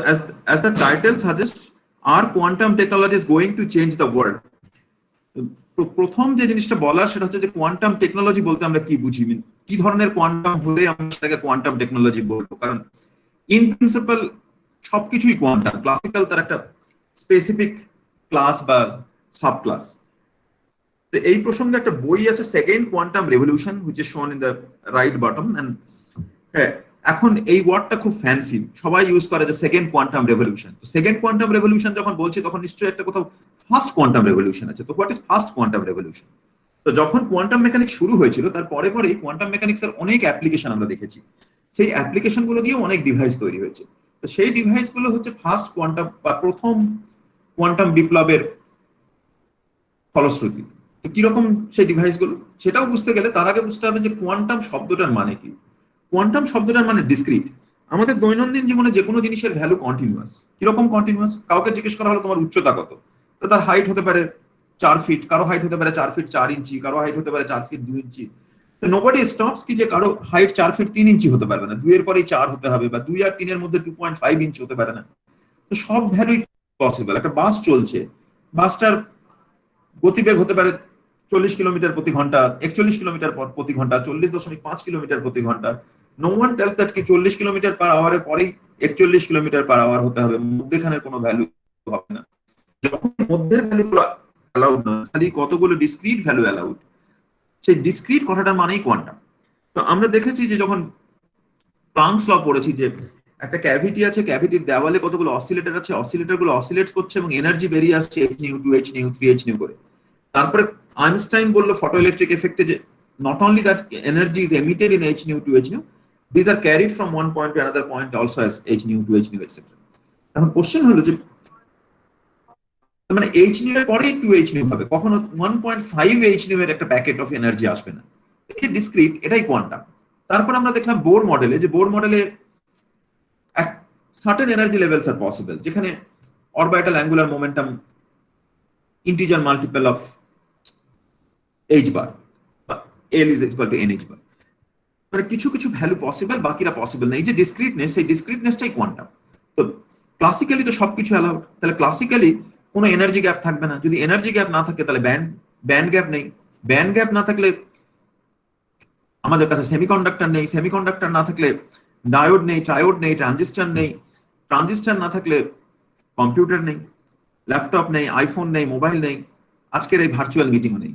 as the title suggests, our quantum technology is going to change the world. প্রথম যে জিনিসটা বলার সেটা হচ্ছে যে কোয়ান্টাম টেকনোলজি বলতে আমরা কি বুঝি, কি ধরনের কোয়ান্টাম হলে আমরা সেটাকে কোয়ান্টাম টেকনোলজি বলবো। কারণ ইন প্রিন্সিপাল সবকিছুই কোয়ান্টাম, ক্লাসিক্যাল তার একটা স্পেসিফিক ক্লাস বা সাব ক্লাস। তো এই প্রসঙ্গে একটা বই আছে, second quantum revolution, which is shown in the right bottom. And হ্যাঁ, এখন এই ওয়ার্ডটা খুব ফ্যান্সি, সবাই ইউজ করে যে সেকেন্ড কোয়ান্টাম রেভলিউশন। তো সেকেন্ড কোয়ান্টাম রেভলিউশন যখন বলছি তখন নিশ্চয়ই একটা কোথাও ফার্স্ট কোয়ান্টাম রেভলিউশন আছে। তো what is first quantum revolution? তো যখন কোয়ান্টাম মেকানিক্স শুরু হয়েছিল তার পরে পরেই কোয়ান্টাম মেকানিক্স এর অনেক অ্যাপ্লিকেশন আমরা দেখেছি। সেই অ্যাপ্লিকেশন গুলো দিয়েও অনেক ডিভাইস তৈরি হয়েছে। তো সেই ডিভাইস গুলো হচ্ছে ফার্স্ট কোয়ান্টাম বা প্রথম কোয়ান্টাম বিপ্লবের ফলশ্রুতি। তো কিরকম সেই ডিভাইস গুলো সেটাও বুঝতে গেলে তার আগে বুঝতে হবে যে কোয়ান্টাম শব্দটার মানে কি। কোয়ান্টাম শব্দটার মানে ডিসক্রিট। আমাদের দৈনন্দিন জীবনে যে কোনো জিনিসের ভ্যালু কন্টিনিউয়াস। কিরকম কন্টিনিউয়াস? কাউকে জিজ্ঞেস করা হলো তোমার উচ্চতা কত, তো তার হাইট হতে পারে 4 ফিট, কারো হাইট হতে পারে 4 ফিট 4 ইঞ্চি, কারো হাইট হতে পারে 4 ফিট 2 ইঞ্চি। নোবডি স্টপস কি যে কারো হাইট 4 ফিট 3 ইঞ্চি হতে পারবে না, 2 এর পরেই 4 হতে হবে, বা 2 আর 3 এর মধ্যে 2.5 ইঞ্চি হতে পারে না। তো সব ভ্যালুই পসিবল। একটা বাস চলছে, বাসটার গতিবেগ হতে পারে 40 কিলোমিটার প্রতি ঘন্টা, 41 কিলোমিটার প্রতি ঘন্টা, 40.5 কিলোমিটার প্রতি ঘন্টা। নো ওয়ান টেলস দ্যাট কি 40 কিলোমিটার/আওয়ারের পরেই 41 কিলোমিটার/আওয়ার হতে হবে, মধ্যেখানের কোনো ভ্যালু হবে না। যখন মধ্যের ভ্যালুগুলো অ্যালাউড নয়, খালি কতগুলো ডিসক্রিট ভ্যালু অ্যালাউড, সেই ডিসক্রিট কথাটার মানেই কোয়ান্টাম। তো আমরা দেখেছি যে যখন প্লাঙ্কস ল পড়েছি যে একটা ক্যাভিটি আছে, ক্যাভিটির দেওয়ালে কতগুলো অসিলেটর আছে, অসিলেটর গুলো অসিলেটস করছে এবং এনার্জি বেরিয়ে আসছে h nu 2 h nu 3 h nu করে। তারপরে আইনস্টাইন বললো ফটো ইলেকট্রিক এফেক্টে যে not only that energy is emitted in h nu 2 h nu, these are carried from one point to another point also as h nu 2 h nu etc. এখন question হলো যে মানে h nu এর পরে 2 h nu হবে, কখনো 1.5 h nu এর একটা প্যাকেট অফ এনার্জি আসবে না। এই ডিসক্রিট, এটাই কোয়ান্টাম। তারপর আমরা দেখলাম বোর মডেলে, যে বোর মডেলে সার্টেন এনার্জি লেভেলস আর পসিবল, যেখানে orbital angular momentum integer multiple of h বার বা l is equal to nh বার, মানে কিছু কিছু ভ্যালু পসিবল, বাকিরা পসিবল না। এই যে ডিসক্রিটনেস, সেই ডিসক্রিটনেসটাই কোয়ান্টাম। তো ক্লাসিক্যালি তো সবকিছু অ্যালাউড, তাহলে ক্লাসিক্যালি কোনো এনার্জি গ্যাপ থাকবে না। যদি এনার্জি গ্যাপ না থাকে তাহলে ব্যান্ড গ্যাপ নেই, ব্যান্ড গ্যাপ না থাকলে আমাদের কাছে সেমিকন্ডাক্টর নেই, সেমিকন্ডাক্টর না থাকলে ডায়োড নেই, ট্রায়োড নেই, ট্রানজিস্টর নেই, ট্রানজিস্টর না থাকলে কম্পিউটার নেই, ল্যাপটপ নেই, আইফোন নেই, মোবাইল নেই, আজকের এই ভার্চুয়াল মিটিংও নেই।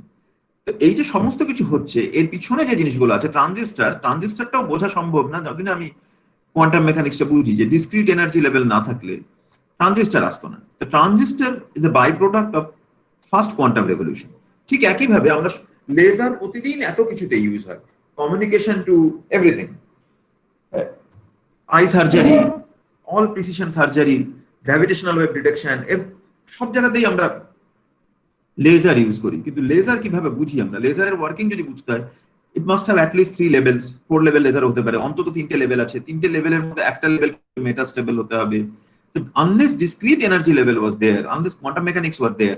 তো এই যে সমস্ত কিছু হচ্ছে এর পিছনে যে জিনিসগুলো আছে, ট্রানজিস্টরটাও বোঝা সম্ভব না যতদিন আমি কোয়ান্টাম মেকানিক্সটা বুঝি যে ডিসক্রিট এনার্জি লেভেল না থাকলে ট্রানজিস্টর আসতো না। তো transistor is a by product of first quantum revolution. ঠিক একইভাবে আমরা লেজার প্রতিদিন এত কিছুতে ইউজ হয়, communication to everything, eye surgery, all precision surgery, gravitational wave detection, সব জায়গাতেই আমরা লেজার ইউজ করি। কিন্তু লেজার কিভাবে বুঝি আমরা? লেজারের ওয়ার্কিং যদি বুঝতে হয়, it must have at least 3 levels, 4 level laser হতে পারে, অন্তত 3টে লেভেল আছে, 3টে লেভেলের মধ্যে একটা লেভেল মেটাস্টেবল হতে হবে। তো unless discrete energy level was there, unless quantum mechanics was there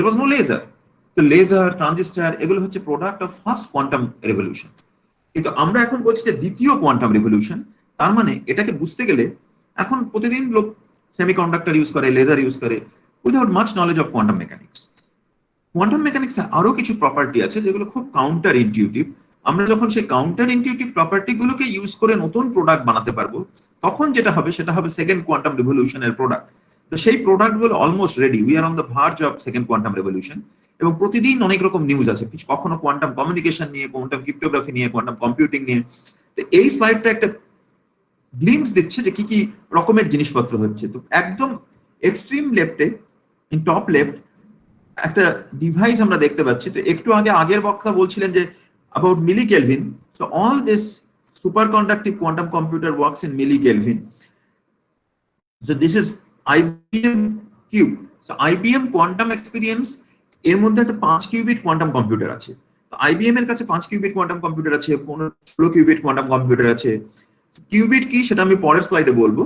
was no laser. তো লেজার, ট্রানজিস্টর, এগুলো হচ্ছে product of first quantum revolution. কিন্তু আমরা এখন বলছি যে দ্বিতীয় কোয়ান্টাম রেভলিউশন। তার মানে এটাকে বুঝতে গেলে এখন প্রতিদিন লোক সেমিকন্ডাক্টর ইউজ করে, লেজার ইউজ করে, without much knowledge of quantum mechanics. Quantum মেকানিক্সে আরো কিছু প্রপার্টি আছে যেগুলো খুব কাউন্টার ইনটিউটিভ। আমরা যখন সেই কাউন্টার ইনটিউটিভ প্রপার্টি গুলোকে ইউজ করে নতুন প্রোডাক্ট বানাতে পারবো, তখন যেটা হবে সেটা হবে সেকেন্ড কোয়ান্টাম রেভলিউশনের প্রোডাক্ট। তো সেই প্রোডাক্ট গুলো almost ready, we are on the verge of second quantum revolution. এবং প্রতিদিন অনেক রকম নিউজ আছে, কিছু কখনো কোয়ান্টাম কমিউনিকেশন নিয়ে, কোয়ান্টাম ক্রিপ্টোগ্রাফি নিয়ে, কোয়ান্টাম কম্পিউটিং নিয়ে। তো এই স্লাইডটা একটা গ্লিম্পস দিচ্ছে যে কি কি রকমের জিনিসপত্র হচ্ছে। তো একদম এক্সট্রিম লেফটে, ইন টপ লেফট, একটা ডিভাইস আমরা দেখতে পাচ্ছি। তো একটু আগে আগের বক্তা বলছিলেন যে about millikelvin. So all this superconductive quantum computer works in millikelvin. So this is IBM cube. So IBM quantum experience এর মধ্যে একটা 5 কিউবিট কোয়ান্টাম কম্পিউটার আছে। তো IBM এর কাছে 5 কিউবিট কোয়ান্টাম কম্পিউটার আছে, 16 কিউবিট কোয়ান্টাম কম্পিউটার আছে। কিউবিট কি সেটা আমি পরের স্লাইডে বলবো।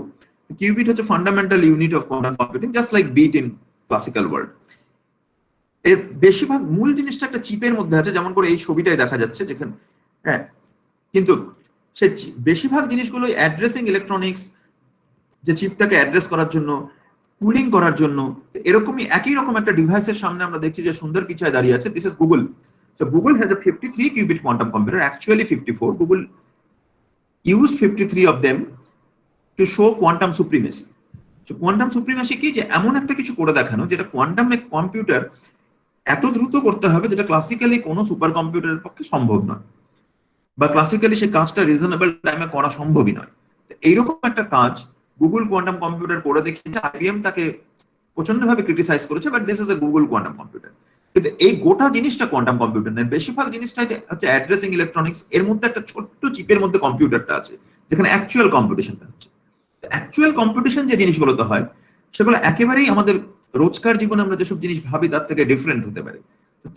কিউবিট হচ্ছে fundamental unit of quantum computing, just like bit in classical world. এর বেশিরভাগ মূল জিনিসটা একটা চিপের মধ্যে আছে, যেমন করে এই ছবিটাই দেখা যাচ্ছে যেখানে, হ্যাঁ। কিন্তু সে বেশিরভাগ জিনিসগুলো অ্যাড্রেসিং ইলেকট্রনিক্স, যে চিপটাকে অ্যাড্রেস করার জন্য, কুলিং করার জন্য। এরকমই একই রকম একটা ডিভাইসের সামনে আমরা দেখছি যে সুন্দর পিছায় দাঁড়িয়ে আছে, this is Google. So Google has a 53 qubit quantum computer, actually 54. Google used 53 of them to show quantum supremacy. So quantum supremacy কি, যে এমন একটা কিছু করে দেখানো যেটা কোয়ান্টাম কম্পিউটার এত দ্রুত করতে হবে যেটা ক্লাসিক্যালি কোনো সুপার কম্পিউটারের পক্ষে সম্ভব নয়, বা ক্লাসিক্যালি সেই কাজটা রিজনেবল টাইমে করা সম্ভবই নয়। এইরকম একটা কাজ গুগল কোয়ান্টাম কম্পিউটার করে দেখিয়েছে। আইবিএম তাকে প্রচন্ডভাবে ক্রিটিসাইজ করেছে, but this is a Google quantum computer. কিন্তু এই গোটা জিনিসটা কোয়ান্টাম কম্পিউটার নয়, বেশিরভাগ জিনিসটা হচ্ছে অ্যাড্রেসিং ইলেকট্রনিক্স। এর মধ্যে একটা ছোট্ট চিপের মধ্যে কম্পিউটারটা আছে, যেখানে অ্যাকচুয়াল কম্পিটিশনটা হচ্ছে। অ্যাকচুয়াল কম্পিটিশন যে জিনিসগুলোতে হয় সেগুলো একেবারেই আমাদের রোজকার জীবনে আমরা যেসব জিনিস ভাবি তার থেকে ডিফারেন্ট হতে পারে।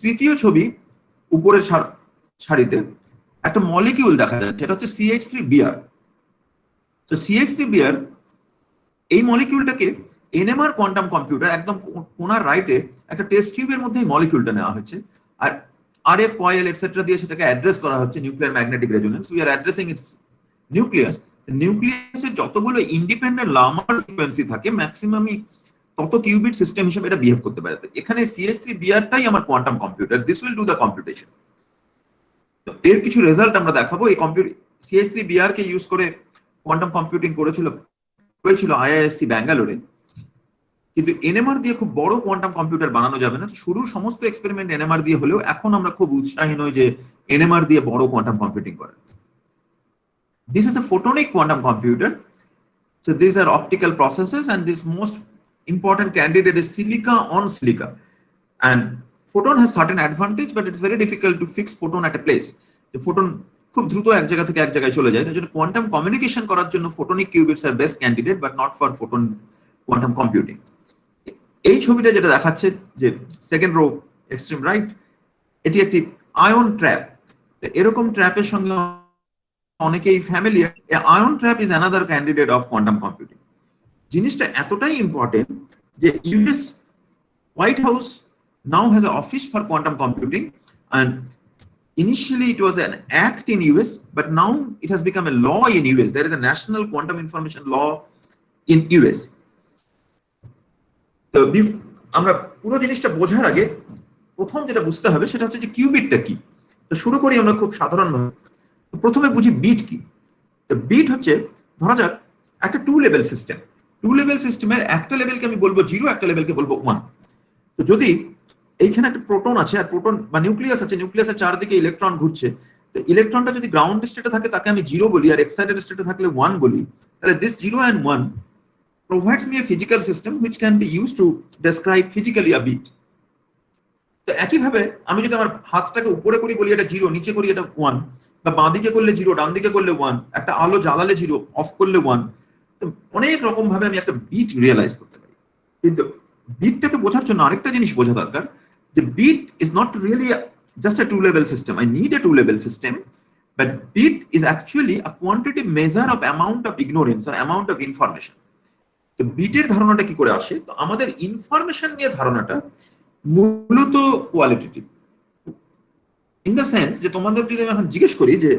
তৃতীয় ছবি, উপরের সারিতে একটা মলিকিউল দেখা যাচ্ছে, এটা হচ্ছে CH3Br। তো CH3Br এই মলিকিউলটাকে এনএমআর কোয়ান্টাম কম্পিউটার একদম কোনার রাইটে একটা টেস্ট টিউবের মধ্যে এই মলিকিউলটা নেওয়া হয়েছে, আর আরএফ কয়েল এটসেট্রা দিয়ে সেটাকে অ্যাড্রেস করা হচ্ছে nuclear magnetic resonance. We are addressing it's nucleus. নিউক্লিয়াসের যতগুলো ইন্ডিপেন্ডেন্ট লামার ফ্রিকোয়েন্সি থাকে ম্যাক্সিমামই তত কিউবিট সিস্টেম হিসেবে এটা বিহেভ করতে পারে। এখানে CH3Br-টাই আমার quantum computer, this will do the computation. তো এর কিছু রেজাল্ট আমরা দেখাবো। এই CH3Br কে ইউজ করে কোয়ান্টাম কম্পিউটিং হয়েছিল আইআইএসসি ব্যাঙ্গালোরে। কিন্তু এনএমআর দিয়ে খুব বড় কোয়ান্টাম কম্পিউটার বানানো যাবে না। শুরুর সমস্ত এক্সপেরিমেন্ট এনএমআর দিয়ে হলেও এখন আমরা খুব উৎসাহী নই যে এনএমআর দিয়ে বড় কোয়ান্টাম কম্পিউটিং করে। This is a photonic quantum computer. So these are optical processes, and this most important candidate is silica on silica. And photon has certain advantage, but it's very difficult to fix photon at a place. The photon খুব দ্রুত এক জায়গা থেকে এক জায়গায় চলে যায়, তাই জন্য কোয়ান্টাম কমিউনিকেশন করার জন্য photonic qubits are best candidate, but not for photon quantum computing. এই ছবিটা যেটা দেখাচ্ছে যে সেকেন্ড রো এক্সট্রিম রাইট, এটি একটি আয়ন ট্র্যাপ। এরকম ট্র্যাপের সঙ্গে অনেকেই familiar. Ion trap is another candidate of quantum computing. জিনিসটা এতটাই ইম্পর্টেন্ট যে US white house now has an office for quantum computing, and initially it was an act in US, but now it has become a law in US. There is a national quantum information law in US. তো আমরা পুরো জিনিসটা বোঝার আগে প্রথম যেটা বুঝতে হবে সেটা হচ্ছে যে কিউবিটটা কি। তো শুরু করি আমরা খুব সাধারণভাবে। প্রথমে বুঝি বিট কি। তো বিট হচ্ছে, ধরা যাক একটা two level system. Two level সিস্টেমের একটা লেভেলকে আমি বলবো 0, একটা লেভেলকে বলবো 1। তো যদি এইখানে একটা প্রোটন আছে আর প্রোটন বা নিউক্লিয়াস আছে, নিউক্লিয়াসের চারদিকে ইলেকট্রন ঘুরছে, তো ইলেকট্রনটা যদি গ্রাউন্ড স্টেটে থাকে তাকে আমি 0 বলি, আর এক্সাইটেড স্টেটে থাকলে 1 বলি, তাহলে this 0 and 1 provides me a physical system which can be used to describe physically a beat. তো একইভাবে আমি যদি আমার হাতটাকে উপরে করি বলি এটা 0, নিচে করি এটা 1, বা বাঁ দিকে করলে 0, ডান দিকে করলে 1, একটা আলো জ্বালালে 0, অফ করলে 1, তো অনেক রকম ভাবে আমি একটা বিট রিয়েলাইজ করতে পারি। কিন্তু বিটটাকে বোঝার জন্য আরেকটা জিনিস বোঝা দরকার, the beat is not really just a two-level system. I need a two-level system, but beat is actually a quantitative measure of amount of ignorance or amount of information. তো বিটের ধারণাটা কি করে আসে? তো আমাদের ইনফরমেশন নিয়ে ধারণাটা মূলত কোয়ালিটেটিভ, ইন দ্য সেন্স যে তোমাদের যদি আমি এখন জিজ্ঞেস করি যে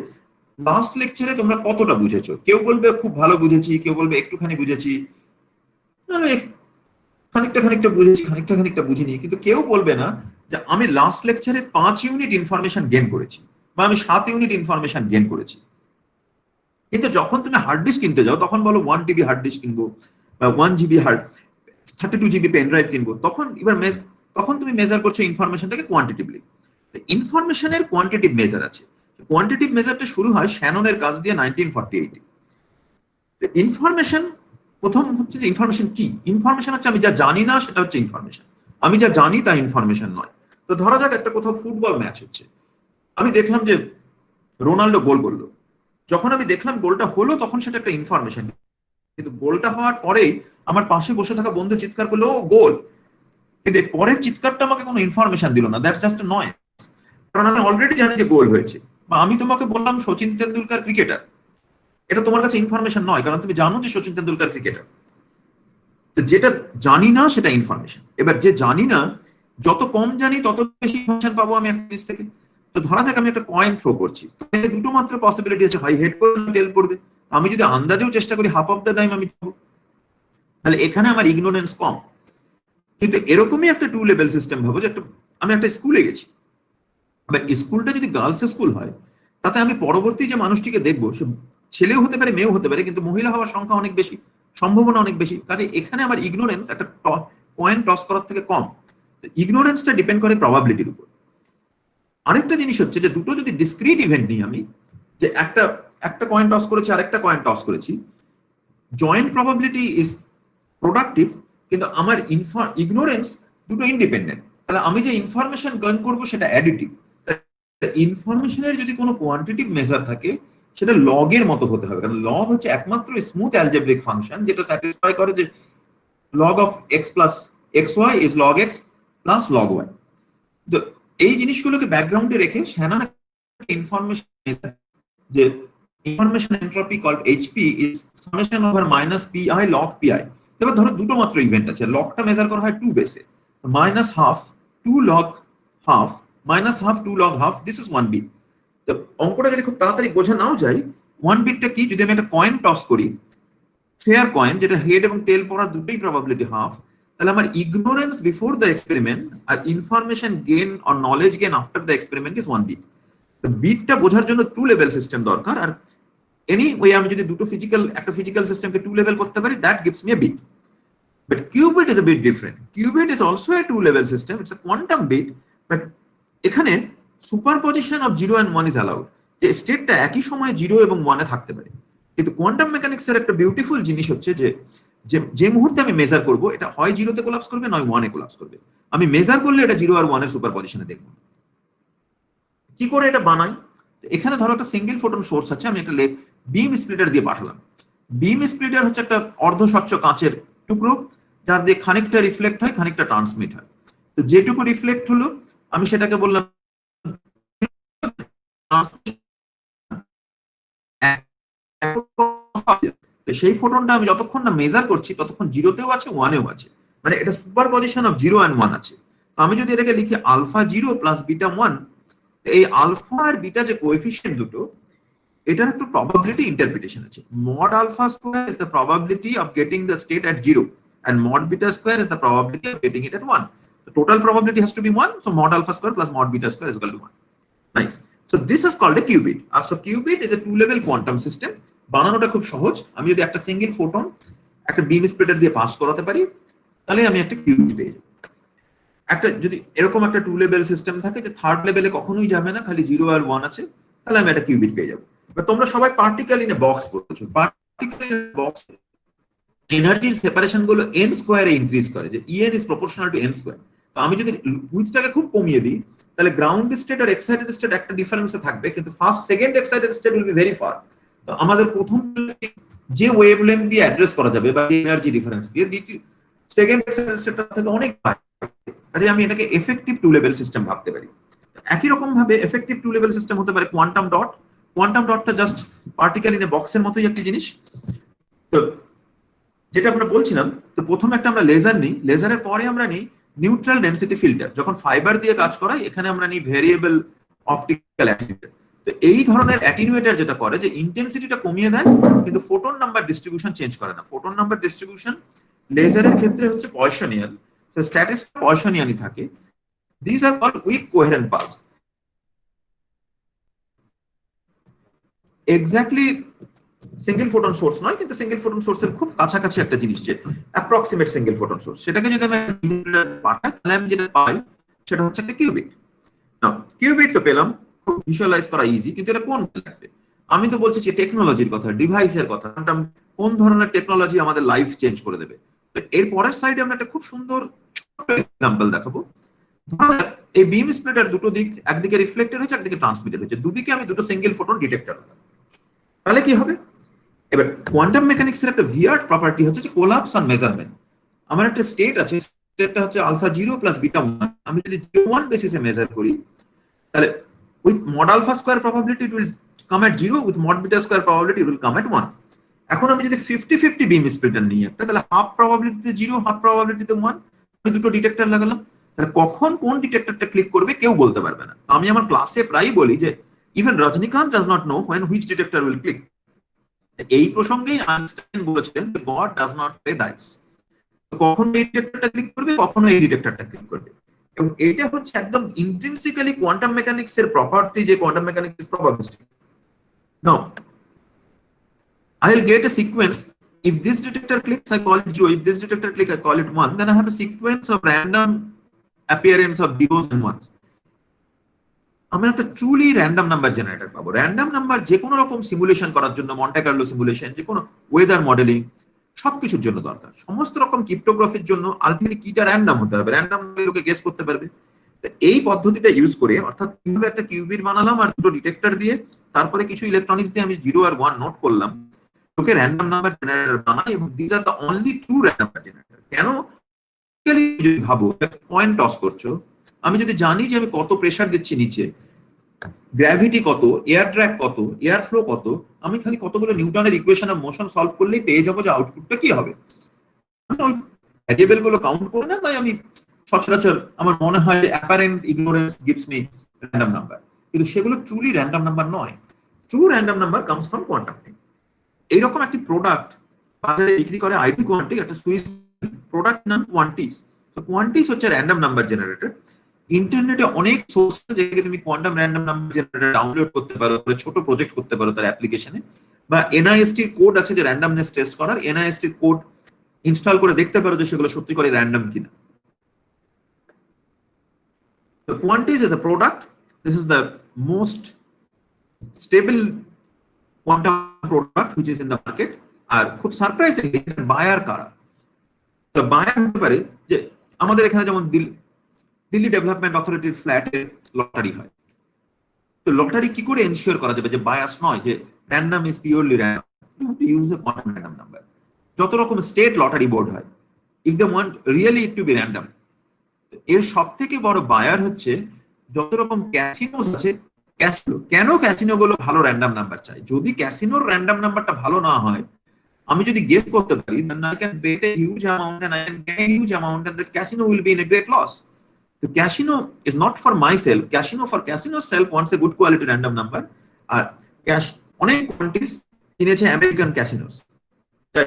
লাস্ট লেকচারে তোমরা কতটা বুঝেছো, কেউ বলবে খুব ভালো বুঝেছি, কেউ বলবে একটুখানি বুঝেছি, খানিকটা বুঝেছি, খানিকটা বুঝিনি। কিন্তু কেউ বলবে না যে আমি লাস্ট লেকচারে 5 ইউনিট ইনফরমেশন গেইন করেছি, বা আমি 7 ইউনিট ইনফরমেশন গেইন করেছি। কিন্তু যখন তুমি হার্ড ডিস্ক কিনতে যাও তখন বলো 1 টিবি হার্ড ডিস্ক কিনবো, বা 1 জিবি 32 জিবি পেন ড্রাইভ কিনবো। তখন তুমি মেজার করছো ইনফরমেশনটাকে কোয়ান্টিটিভলি। ইনফরমেশনের কোয়ান্টিটিভ মেজার আছে। কোয়ান্টিটিভ মেজারটা শুরু হয় শ্যাননের কাজ দিয়ে 1948। ইনফরমেশন প্রথম হচ্ছে যে ইনফরমেশন কি। ইনফরমেশন হচ্ছে আমি যা জানি না সেটা হচ্ছে ইনফরমেশন, আমি যা জানি তা ইনফরমেশন নয়। তো ধরা যাক একটা কোথাও ফুটবল ম্যাচ হচ্ছে, আমি দেখলাম যে রোনাল্ডো গোল করলো। যখন আমি দেখলাম গোলটা হলো তখন সেটা একটা ইনফরমেশন, কিন্তু গোলটা হওয়ার পরেই আমার পাশে বসে থাকা বন্ধু চিৎকার করলো ও গোল, কিন্তু পরের চিৎকারটা আমাকে কোনো ইনফরমেশন দিল না। দ্যাটস জাস্ট নয়, কারণ আমি অলরেডি জানি যে গোল হয়েছে। বা আমি তোমাকে বললাম সচিন তেন্ডুলকার ক্রিকেটার, এটা তোমার কাছে ইনফরমেশন নয়, কারণ তুমি জানো যে সচিন তেন্ডুলকার ক্রিকেটার। যেটা জানি না সেটা ইনফরমেশন। এবার যে জানি না, যত কম জানি তত বেশি ইনফরমেশন পাবো আমি একটা জিনিস থেকে। তো ধরা যাক আমি একটা কয়েন থ্রো করছি, দুটো মাত্র পসিবিলিটি আছে, হয় হেড করবে টেল পড়বে। আমি যদি আন্দাজেও চেষ্টা করি হাফ অফ দ্য টাইম আমি পাবো। তাহলে এখানে আমার ইগনোরেন্স কম। কিন্তু এরকমই একটা টু লেভেল সিস্টেম ভাবো যে আমি একটা স্কুলে গেছি, এবার স্কুলটা যদি গার্লস স্কুল হয়, তাতে আমি পরবর্তী যে মানুষটিকে দেখবো সে ছেলেও হতে পারে মেয়েও হতে পারে, কিন্তু মহিলা হওয়ার সংখ্যা অনেক বেশি, সম্ভাবনা অনেক বেশি। কাজে এখানে আমার ইগনোরেন্স একটা কয়েন টস করার থেকে কম। ইগনোরেন্সটা ডিপেন্ড করে প্রবাবিলিটির উপর। আরেকটা জিনিস হচ্ছে যে দুটো যদি ডিসক্রিট ইভেন্ট নিই আমি, যে একটা একটা কয়েন টস করেছি আরেকটা কয়েন টস করেছি, জয়েন্ট প্রবাবিলিটি ইজ প্রোডাক্টিভ, কিন্তু আমার ইগনোরেন্স দুটো ইন্ডিপেন্ডেন্ট। তাহলে আমি যে ইনফরমেশন গেইন করবো সেটা অ্যাডিটিভ। ইনফরমেশনের যদি কোনো কোয়ান্টিটিভ মেজার থাকে সেটা লগ এর মতো হতে হবে, কারণ লগ হচ্ছে একমাত্র স্মুথ অ্যালজেব্রিক ফাংশন যেটা স্যাটিসফাই করে যে log of x plus x y is log x plus log y. তো এই জিনিসগুলোকে ব্যাকগ্রাউন্ডে রেখে শ্যানন ইনফরমেশন, যে information entropy called HP is summation over minus p i log p i. এবার ধরো দুটো মাত্র ইভেন্ট আছে, লগটা মেজার করা হয় 2 বেসে, minus half 2 log half minus half 2 log half, this is 1 bit. তো অঙ্কটা যদি খুব তাড়াতাড়ি বোঝা নাও যায়, 1 বিটটা কি, যদি আমি একটা কয়েন টস করি, ফেয়ার কয়েন যেটা হেড এবং টেল পড়ার দুটোই প্রবাবিলিটি হাফ, তাহলে আমার ইগনোরেন্স বিফোর দ্য এক্সপেরিমেন্ট আর information gain or knowledge gain after the experiment is 1 bit. তো বিটটা বোঝার জন্য 2 লেভেল সিস্টেম দরকার। আর এনি ওয়ে আমি যদি একটা ফিজিক্যাল সিস্টেমকে 2 লেভেল করতে পারি, that gives me a bit. But qubit is a bit different. Qubit is also a two-level system. It's a quantum bit, but এখানে superposition of 0 and 1 is allowed, যে স্টেটটা একই সময়ে 0 এবং 1 এ থাকতে পারে। কিন্তু কোয়ান্টাম মেকানিক্স এর একটা বিউটিফুল জিনিস হচ্ছে যে যে মুহূর্তে আমি মেজার করব, এটা হয় 0 তে কোলাপস করবে নয় 1 এ কোলাপস করবে। আমি মেজার করলে এটা 0 আর 1 এর সুপারপজিশনে দেখব। কি করে এটা বানাই? এখানে ধরো একটা সিঙ্গেল ফোটন সোর্স আছে, আমি একটা বিম স্প্লিটার দিয়ে পাঠালাম। বিম স্প্লিটার হচ্ছে একটা অর্ধস্বচ্ছ কাঁচের টুকরো, যার দিয়ে খানিকটা রিফ্লেক্ট হয় খানিকটা ট্রান্সমিট হয়। তো যেটুকু রিফ্লেক্ট হলো আমি সেটাকে বললাম, সেই ফোটনটা আমি যতক্ষণ না মেজার করছি ততক্ষণ 0তেও আছে 1এও আছে, মানে এটা সুপার পজিশন অফ 0 and 1 আছে। তো আমি যদি এটাকে লিখি আলফা 0 প্লাস বিটা 1, এই আলফা আর বিটা যে কোএফিসিয়েন্ট দুটো, এটার একটা প্রবাবিলিটি ইন্টারপ্রিটেশন আছে। Mod alpha square is the probability of getting the state at 0 and mod beta square is the probability of getting it at 1. The total probability has to be 1, so mod alpha square plus mod beta square is equal to 1. Nice. So this is called a qubit. So qubit is a two-level quantum system. বানানোটা খুব সহজ। আমি যদি একটা single photon একটা বিম splitter দিয়ে pass করাতে পারি, তাহলে আমি একটা qubit পেয়ে যাব। একটা যদি এরকম একটা টু লেভেল সিস্টেম থাকে যে থার্ড লেভেলে কখনোই যাবে না, খালি 0 আর 1 আছে, তাহলে আমি একটা qubit পেয়ে যাব। এবার তোমরা সবাই পার্টিকেল ইন এ বক্স পড়ছো। পার্টিকেল ইন এ বক্স এনার্জির সেপারেশন গুলো n স্কয়ারে ইনক্রিজ করে, যে En is proportional to n square. তো আমি যদি উইথটাকে খুব কমিয়ে দিই, তাহলে গ্রাউন্ড স্টেট আর এক্সাইটেড স্টেট একটা ডিফারেন্সে থাকবে, কিন্তু first second excited state will be very far. তো আমাদের প্রথম যে ওয়েভলেন্থ দিয়ে অ্যাড্রেস করা যাবে বা এনার্জি ডিফারেন্স দিয়ে, দ্বিতীয় সেকেন্ড এক্সাইটেড স্টেটটা থেকে অনেক বাইরে। কাজে আমি এটাকে এফেক্টিভ টু লেভেল সিস্টেম ভাবতে পারি। একই রকম ভাবে এফেক্টিভ টু লেভেল সিস্টেম হতে পারে কোয়ান্টাম ডট। কোয়ান্টাম ডটটা জাস্ট পার্টিকেল ইন এ বক্সের মতোই একটা জিনিস। তো যেটা আমরা বলছিলাম, তো প্রথমে একটা আমরা লেজার নিই, লেজারের পরে আমরা নিই নিউট্রাল ডেনসিটি ফিল্টার। যখন ফাইবার দিয়ে কাজ করাই, এখানে আমরা নিই ভেরিয়েবল অপটিক্যাল অ্যাটেনুয়েটর। তো এই ধরনের অ্যাটেনুয়েটর যেটা করে যে ইন্টেন্সিটিটা কমিয়ে দেয়, কিন্তু ফোটন নাম্বার ডিস্ট্রিবিউশন চেঞ্জ করে না। ফোটন নাম্বার ডিস্ট্রিবিউশন লেজারের ক্ষেত্রে হচ্ছে পয়সনিয়ান, তো স্ট্যাটিস্টিক পয়সনিয়ানই থাকে। This are called weak coherent pulse. Exactly single photon source নয়, কিন্তু সিঙ্গেল ফোটন সোর্সের খুব কাছাকাছি একটা জিনিস, যে অ্যাপ্রক্সিমেট সিঙ্গেল ফোটন সোর্স। সেটাকে যদি আমি পাঠাই, তাহলে আমি যেটা পাই সেটা হচ্ছে একটা কিউবিট। না, কিউবিট তো পেলাম, খুব ভিজুয়ালাইজ করা ইজি, কিন্তু এটা কোন লাগবে? আমি তো বলছি যে টেকনোলজির কথা, ডিভাইসের কথা, কোন ধরনের টেকনোলজি আমাদের লাইফ চেঞ্জ করে দেবে। তো এর পরের সাইডে আমরা একটা খুব সুন্দর ছোট এক্সাম্পল দেখাবো। এই বিম স্প্লিটার দুটো দিক, একদিকে রিফ্লেক্টেড হচ্ছে একদিকে ট্রান্সমিটেড হচ্ছে, দুদিকে আমি দুটো সিঙ্গেল ফোটন ডিটেক্টর দিলাম। তাহলে কি হবে? এবার কোয়ান্টাম মেকানিক্সের একটা ভিয়ার্ড প্রপার্টি হচ্ছে যে কোলাপস অন মেজারমেন্ট। আমার একটা স্টেট আছে, স্টেটটা হচ্ছে আলফা 0 প্লাস বিটা 1। আমি যদি 0 1 বেসিসে মেজার করি, তাহলে with mod alpha square probability it will come at 0, with mod beta square probability it will come at 1। এখন আমি যদি 50-50 বিম স্প্লিটার নিই একটা, তাহলে হাফ প্রবাবিলিটিতে 0, হাফ প্রবাবিলিটিতে 1, আমি দুটো ডিটেক্টর লাগালাম। তাহলে কখন কোন ডিটেক্টরটা ক্লিক করবে কেউ বলতে পারবে না। আমি আমার ক্লাসে প্রায়ই বলি যে even Rajinikanth does not know when which detector will click. এই প্রসঙ্গেই আইনস্টাইন বলেছিলেন যে God does not play dice. কখনো এই ডিটেক্টরটা ক্লিক করবে, কখনো এই ডিটেক্টরটা ক্লিক করবে। এবং এটা হচ্ছে একদম ইন্ট্রিনসিক্যালি কোয়ান্টাম মেকানিক্স এর প্রপার্টি, যে quantum mechanics is probabilistic. Now I'll get a sequence. If this detector clicks, I call it 0. If this detector clicks, I call it 1. Then I have a sequence of random appearance of zeros and ones. আমি একটা truly random number generator পাবো। Random number যে কোনো রকম simulation করার জন্য, Monte Carlo simulation, যে কোনো ওয়েদার মডেলিং, সবকিছুর জন্য দরকার। সমস্ত রকম ক্রিপ্টোগ্রাফির জন্য আলটিমেটলি কিটা র্যান্ডম হতে হবে, র্যান্ডম লোকে গেস করতে পারবে। তো এই পদ্ধতিটা ইউজ করে, অর্থাৎ কিভাবে একটা কিউবিট বানালাম আর দুটো ডিটেক্টর দিয়ে, তারপরে কিছু ইলেকট্রনিক্স দিয়ে আমি 0 আর 1 নোট করলাম, তোকে র্যান্ডম নাম্বার জেনারেটর বানাই। এবং this are the only two random number generator. কেন? যদি ভাবো, পয়েন্ট টস করছো, আমি যদি জানি যে আমি কত প্রেসার দিচ্ছি নিচে, গ্র্যাভিটি কত, এয়ার ড্র্যাগ কত, এয়ার ফ্লো কত, আমি খালি কতগুলো নিউটনের ইকুয়েশন অফ মোশন সলভ করলেই পেয়ে যাবো যে আউটপুটটা কি হবে। ওই ভ্যারিয়েবল গুলো কাউন্ট করে না, তাই আমি সচরাচর আমার মনে হয় যে apparent ignorance gives me random number, কিন্তু সেগুলো ট্রুলি র্যান্ডম নাম্বার নয়। True random number comes from quantum thing. এইরকম একটি প্রোডাক্ট বাজারে বিক্রি করে আইপি কোয়ান্টিক, একটা সুইস প্রোডাক্ট নাম কোয়ান্টিস। তো কোয়ান্টিস হচ্ছে র্যান্ডম নাম্বার জেনারেটর। ইন্টারনেটে অনেক সোর্স যেখানে তুমি quantum random number generator download করতে পারো, ছোট প্রজেক্ট করতে পারো তার অ্যাপ্লিকেশনে, বা এনআইএসটি কোড আছে যে র্যান্ডমনেস টেস্ট করার, এনআইএসটি কোড ইনস্টল করে দেখতে পারো যে সেগুলো সত্যি করে র্যান্ডম কিনা। তো Quantis is a product, this is the most stable quantum product which is in the market. আর খুব সারপ্রাইজিংলি বায়ার কারা? তো বায়ার হতে পারে যে আমাদের এখানে যেমন দিল্লি ডেভেলপমেন্ট অথরিটির ফ্ল্যাটে লটারি হয়, তো লটারি কি করে এনশিওর করা যাবে যে বায়াস নয়, যে random is purely random? You have to use a quantum random number. যত রকম স্টেট লটারি বোর্ড হয়, if they want really it to be random, এর সব থেকে বড় বায়ার হচ্ছে যত রকম ক্যাসিনোস আছে, ক্যাসিনো। কেন ক্যাসিনো গুলো ভালো র্যান্ডম নাম্বার চাই? যদি ক্যাসিনোর র্যান্ডম নাম্বারটা ভালো না হয়, আমি যদি গেস করতে পারি, then I can bet a huge amount and I can gain a huge amount, and the casino will be in a great loss. The casino is not for myself. Casino for casino self wants a good quality random number. R cash অনেক quantities কিনেছে American ক্যাসিনোস। তাই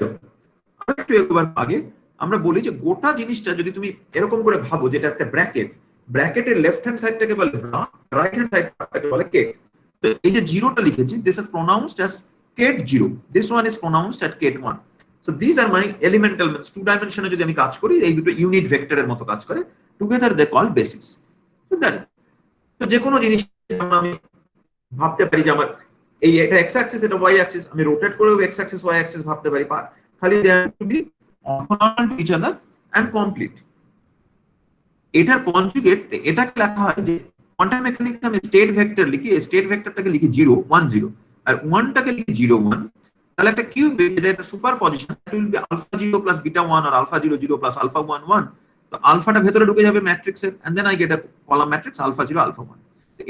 একটু একবার আগে আমরা বলি যে গোটা জিনিসটা যদি তুমি এরকম করে ভাবো, যেটা একটা ব্র্যাকেট, ব্র্যাকেটের লেফট হ্যান্ড সাইডটাকে বলে ব্রা, রাইট হ্যান্ড সাইডটাকে বলে কেট। তো এই যে জিরোটা লিখেছি, this is pronounced as ket 0, this one is pronounced at ket 1। So this are my elemental means, two ডাইমেনশনে যদি আমি কাজ করি, এই দুটো ইউনিট ভেক্টরের মতো কাজ করে, টুগেদার দে কল বেসিস। তো যে কোনো জিনিস আমি ভাবতে পারি যে আমার এই এটা এক্স অ্যাক্সিস, এটা ওয়াই অ্যাক্সিস, আমি রোটেট করেও এক্স অ্যাক্সিস ওয়াই অ্যাক্সিস ভাবতে পারি, খালি they have to be orthogonal to each other and complete. এটার কনজুগেট এটাকে লেখা হয় যে কোয়ান্টাম মেকানিক্সে আমি স্টেট ভেক্টর লিখি, এই স্টেট ভেক্টরটাকে লিখি 0 1 0 আর 1টাকে লিখি 0 1। তাহলে একটা কিউবিট, যেটা একটা superposition, it will be alpha 0 plus beta 1 আর আলফা 0 0 প্লাস আলফা 1 1। তো আলফাটা ভেতরে ঢুকে যাবে ম্যাট্রিক্সের, and then I get a column matrix alpha 0 alpha 1।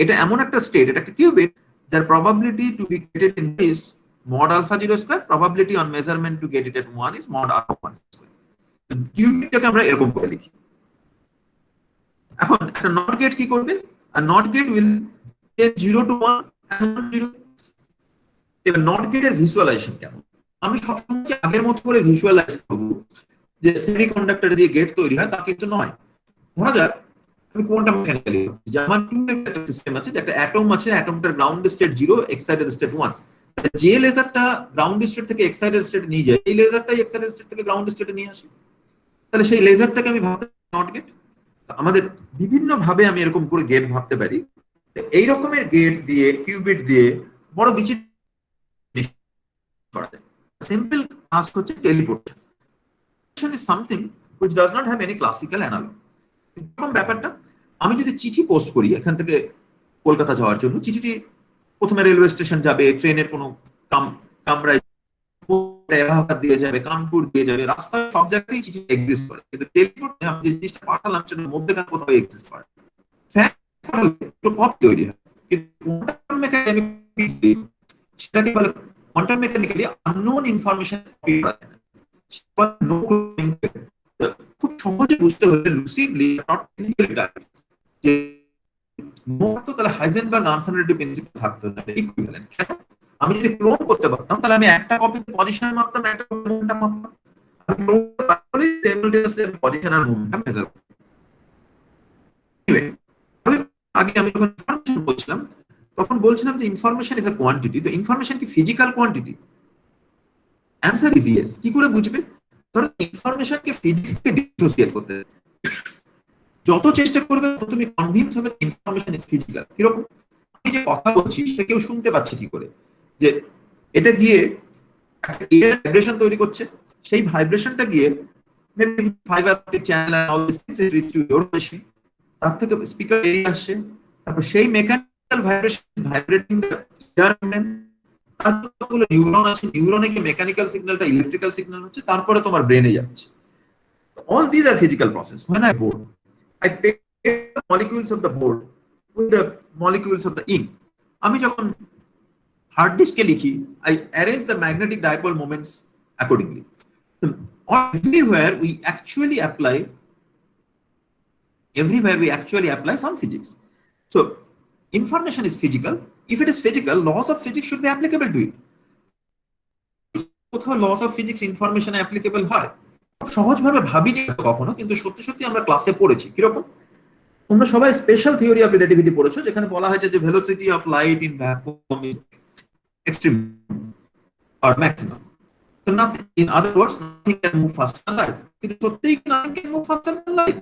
এটা এমন একটা স্টেট, এটা একটা কিউবিট, যার probability to be get it in is mod alpha 0 square, probability on measurement to get it at 1 is mod alpha 1 square। তো কিউবিটটাকে আমরা এরকম করে লিখি। এখন একটা নট গেট কি করবে? আর not gate will change 0 to 1 and 1 0। এবার নট গেটের ভিজুয়ালাইজেশন কেমন? আমি সবসময় আগের মতো করে ভিজুয়ালাইজ করব যে সেমিকন্ডাক্টর দিয়ে গেট তৈরি হয়, তা কিন্তু নয়। ধরা যাক আমি কোয়ান্টাম মেকানিক্যালি যে আমার টু একটা সিস্টেম আছে, যে একটা অ্যাটম আছে, অ্যাটমটার গ্রাউন্ড স্টেট 0, এক্সাইটেড স্টেট 1। যে লেজারটা গ্রাউন্ড স্টেট থেকে এক্সাইটেড স্টেট নিয়ে যায়, এই লেজারটাই এক্সাইটেড স্টেট থেকে গ্রাউন্ড স্টেটে নিয়ে আসে। তাহলে সেই লেজারটাকে আমি ভাবতে নট গেট। আমাদের বিভিন্ন ভাবে আমি এরকম করে গেট ভাবতে পারি। এই রকমের গেট দিয়ে, কিউবিট দিয়ে বড় বিচিত্র করা যায়। সিম্পল টাস্ক হচ্ছে teleportation is something which does not have any classical analog। এরকম ব্যাপারটা, আমি যদি চিঠি পোস্ট করি এখান থেকে কলকাতা যাওয়ার জন্য, চিঠিটি প্রথমে রেলওয়ে স্টেশন যাবে, ট্রেনের কোনো কামরায় এলাহাবাদ দিয়ে যাবে, কানপুর দিয়ে যাবে, রাস্তা সব জায়গাতেই চিঠি এক্সিস্ট করে। কিন্তু টেলিপোর্টে আমি যে জিনিসটা পাঠালাম সেটার মধ্যেখানে কোথাও এক্সিস্ট করে, কপি তৈরি হয়। কিন্তু কোয়ান্টাম মেকানিক্যালি সেটাকে বলে quantum mechanically unknown information copy করা যায় না। খুব সহজে বুঝতে হলে লুসিডলি নট টেকনিক্যালি যে তো তাহলে হাইজেনবার্গ আনসার্টেনিটি প্রিন্সিপাল থাকতো না, ইকুইভ্যালেন্ট। আমি যদি ক্লোন করতে পারতাম, তাহলে আমি একটা কপি পজিশন মাপতাম, একটা মোমেন্টাম মাপতাম। আমি ক্লোন simultaneously position আর momentum measure করি। Anyway, আগে আমি যখন ইনফরমেশন বলছিলাম তখন বলছিলাম যে ইনফরমেশন ইজ আ কোয়ান্টিটি। তো ইনফরমেশন কি physical quantity? Answer is yes. কি করে বুঝবে? ধরো ইনফরমেশনকে ফিজিক্স থেকে ডিসোসিয়েট করতে যত চেষ্টা করবে তত তুমি কনভিন্স হবে ইনফরমেশন ইজ ফিজিক্যাল। কিরকম? আমি যে কথা বলছি সে কেউ শুনতে পাচ্ছে কি করে? যে এটা গিয়ে একটা এয়ার ভাইব্রেশন তৈরি করছে, সেই ভাইব্রেশনটা গিয়ে maybe fibre optic channel and all this things is reach to your machine, তার থেকে স্পিকার বেরিয়ে আসছে, তারপর সেই mechanical vibration vibrating the ear, তারপরে নিউরন আছে, নিউরনে গিয়ে মেকানিক্যাল সিগন্যালটা ইলেকট্রিক্যাল সিগন্যাল হচ্ছে, তারপরে তোমার ব্রেনে যাচ্ছে। All these are physical process. When I board, I pair the molecules of the board with the molecules of the ink. আমি যখন হার্ড ডিস্কে লিখি, I arrange the magnetic dipole moments accordingly. So, everywhere we actually apply some physics. So information is physical. If it is physical, laws of physics should be applicable to it. কোথাও laws of physics information applicable হয়? সহজভাবে ভাবিনি কখনো, কিন্তু সত্যি সত্যি আমরা ক্লাসে পড়েছি। কিরকম? তোমরা সবাই স্পেশাল থিওরি অফ রিলেটিভিটি পড়েছো, যেখানে বলা হয়েছে যে velocity of light in vacuum is extreme or maximum. So nothing, in other words, nothing can move faster than light. কিন্তু সত্যিই nothing can move faster than light.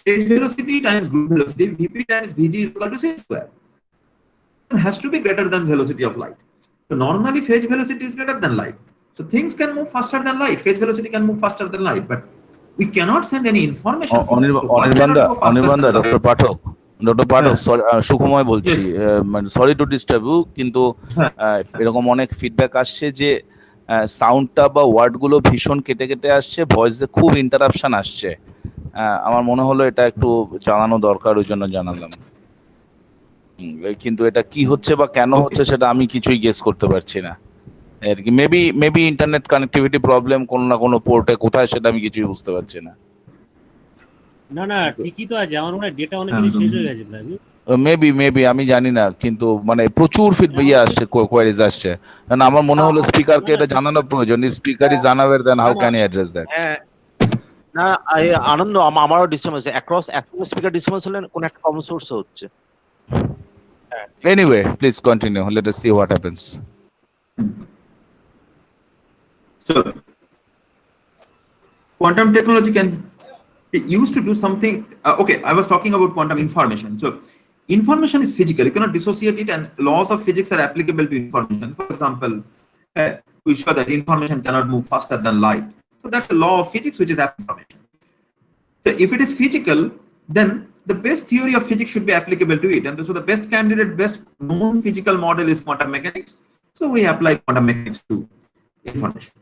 Phase velocity times group velocity, Vp times Vg is equal to c square. It has to be greater than velocity of light. So normally phase velocity is greater than light. So things can move faster than light. Phase velocity can move faster than light, but we cannot send any information. Anirban, doctor Pathak, Sukhamoy বলছি, sorry to disturb you, কিন্তু এরকম অনেক feedback আসছে যে সাউন্ডটা বা ওয়ার্ডগুলো ভীষণ কেটে কেটে আসছে, ভয়েসে খুব ইন্টারাপশন আসছে। আমার মনে হলো এটা একটু জানানো দরকার, ওই জন্য জানালাম। কিন্তু এটা কি হচ্ছে বা কেন হচ্ছে সেটা আমি কিছুই গেস করতে পারছি না আর কি। মেবি ইন্টারনেট কানেক্টিভিটি প্রবলেম কোনো না কোনো পোর্টে, কোথায় সেটা আমি কিছুই বুঝতে পারছি না। না ঠিকই তো আছে, আমার মনে হয় ডেটা অনেক শেষ হয়ে গেছে প্রায়। মেবি আমি জানি না, কিন্তু মানে প্রচুর ফিডব্যাক আসছে, কোয়ারিজ আসছে। কারণ আমার মনে হলো স্পিকারকে এটা জানানো প্রয়োজন। If speaker is unaware, then how can he address that? না, আনন্দ, আমারও ডিস্টার্বেন্স অ্যাক্রস স্পিকার ডিস্টার্বেন্স হলে কোন একটা কমন সোর্স হচ্ছে। Anyway, please continue. Let us see what happens. So quantum technology can be used to do something. Okay, I was talking about quantum information. So information is physical, you cannot dissociate it, and laws of physics are applicable to information. For example, we show that information cannot move faster than light. So that's the law of physics, which is information. So if it is physical, then the best theory of physics should be applicable to it, and so the best candidate, best known physical model is quantum mechanics. So we apply quantum mechanics to information.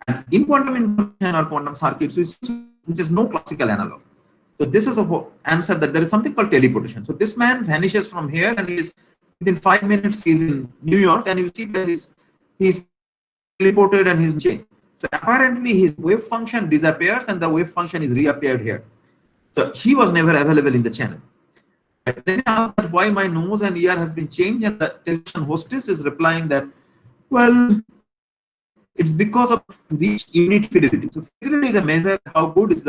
And in quantum information or quantum circuits, which is no classical analog. So this is a answer that there is something called teleportation. So this man vanishes from here, and within 5 minutes he's in New York, and you see that he's teleported and he's changed. So apparently his wave function disappears and the wave function is reappeared here. So she was never available in the channel. But then asked why my nose and ear has been changed, and the television hostess is replying that, well, it's because of reach unit fidelity. So fidelity is a measure how good is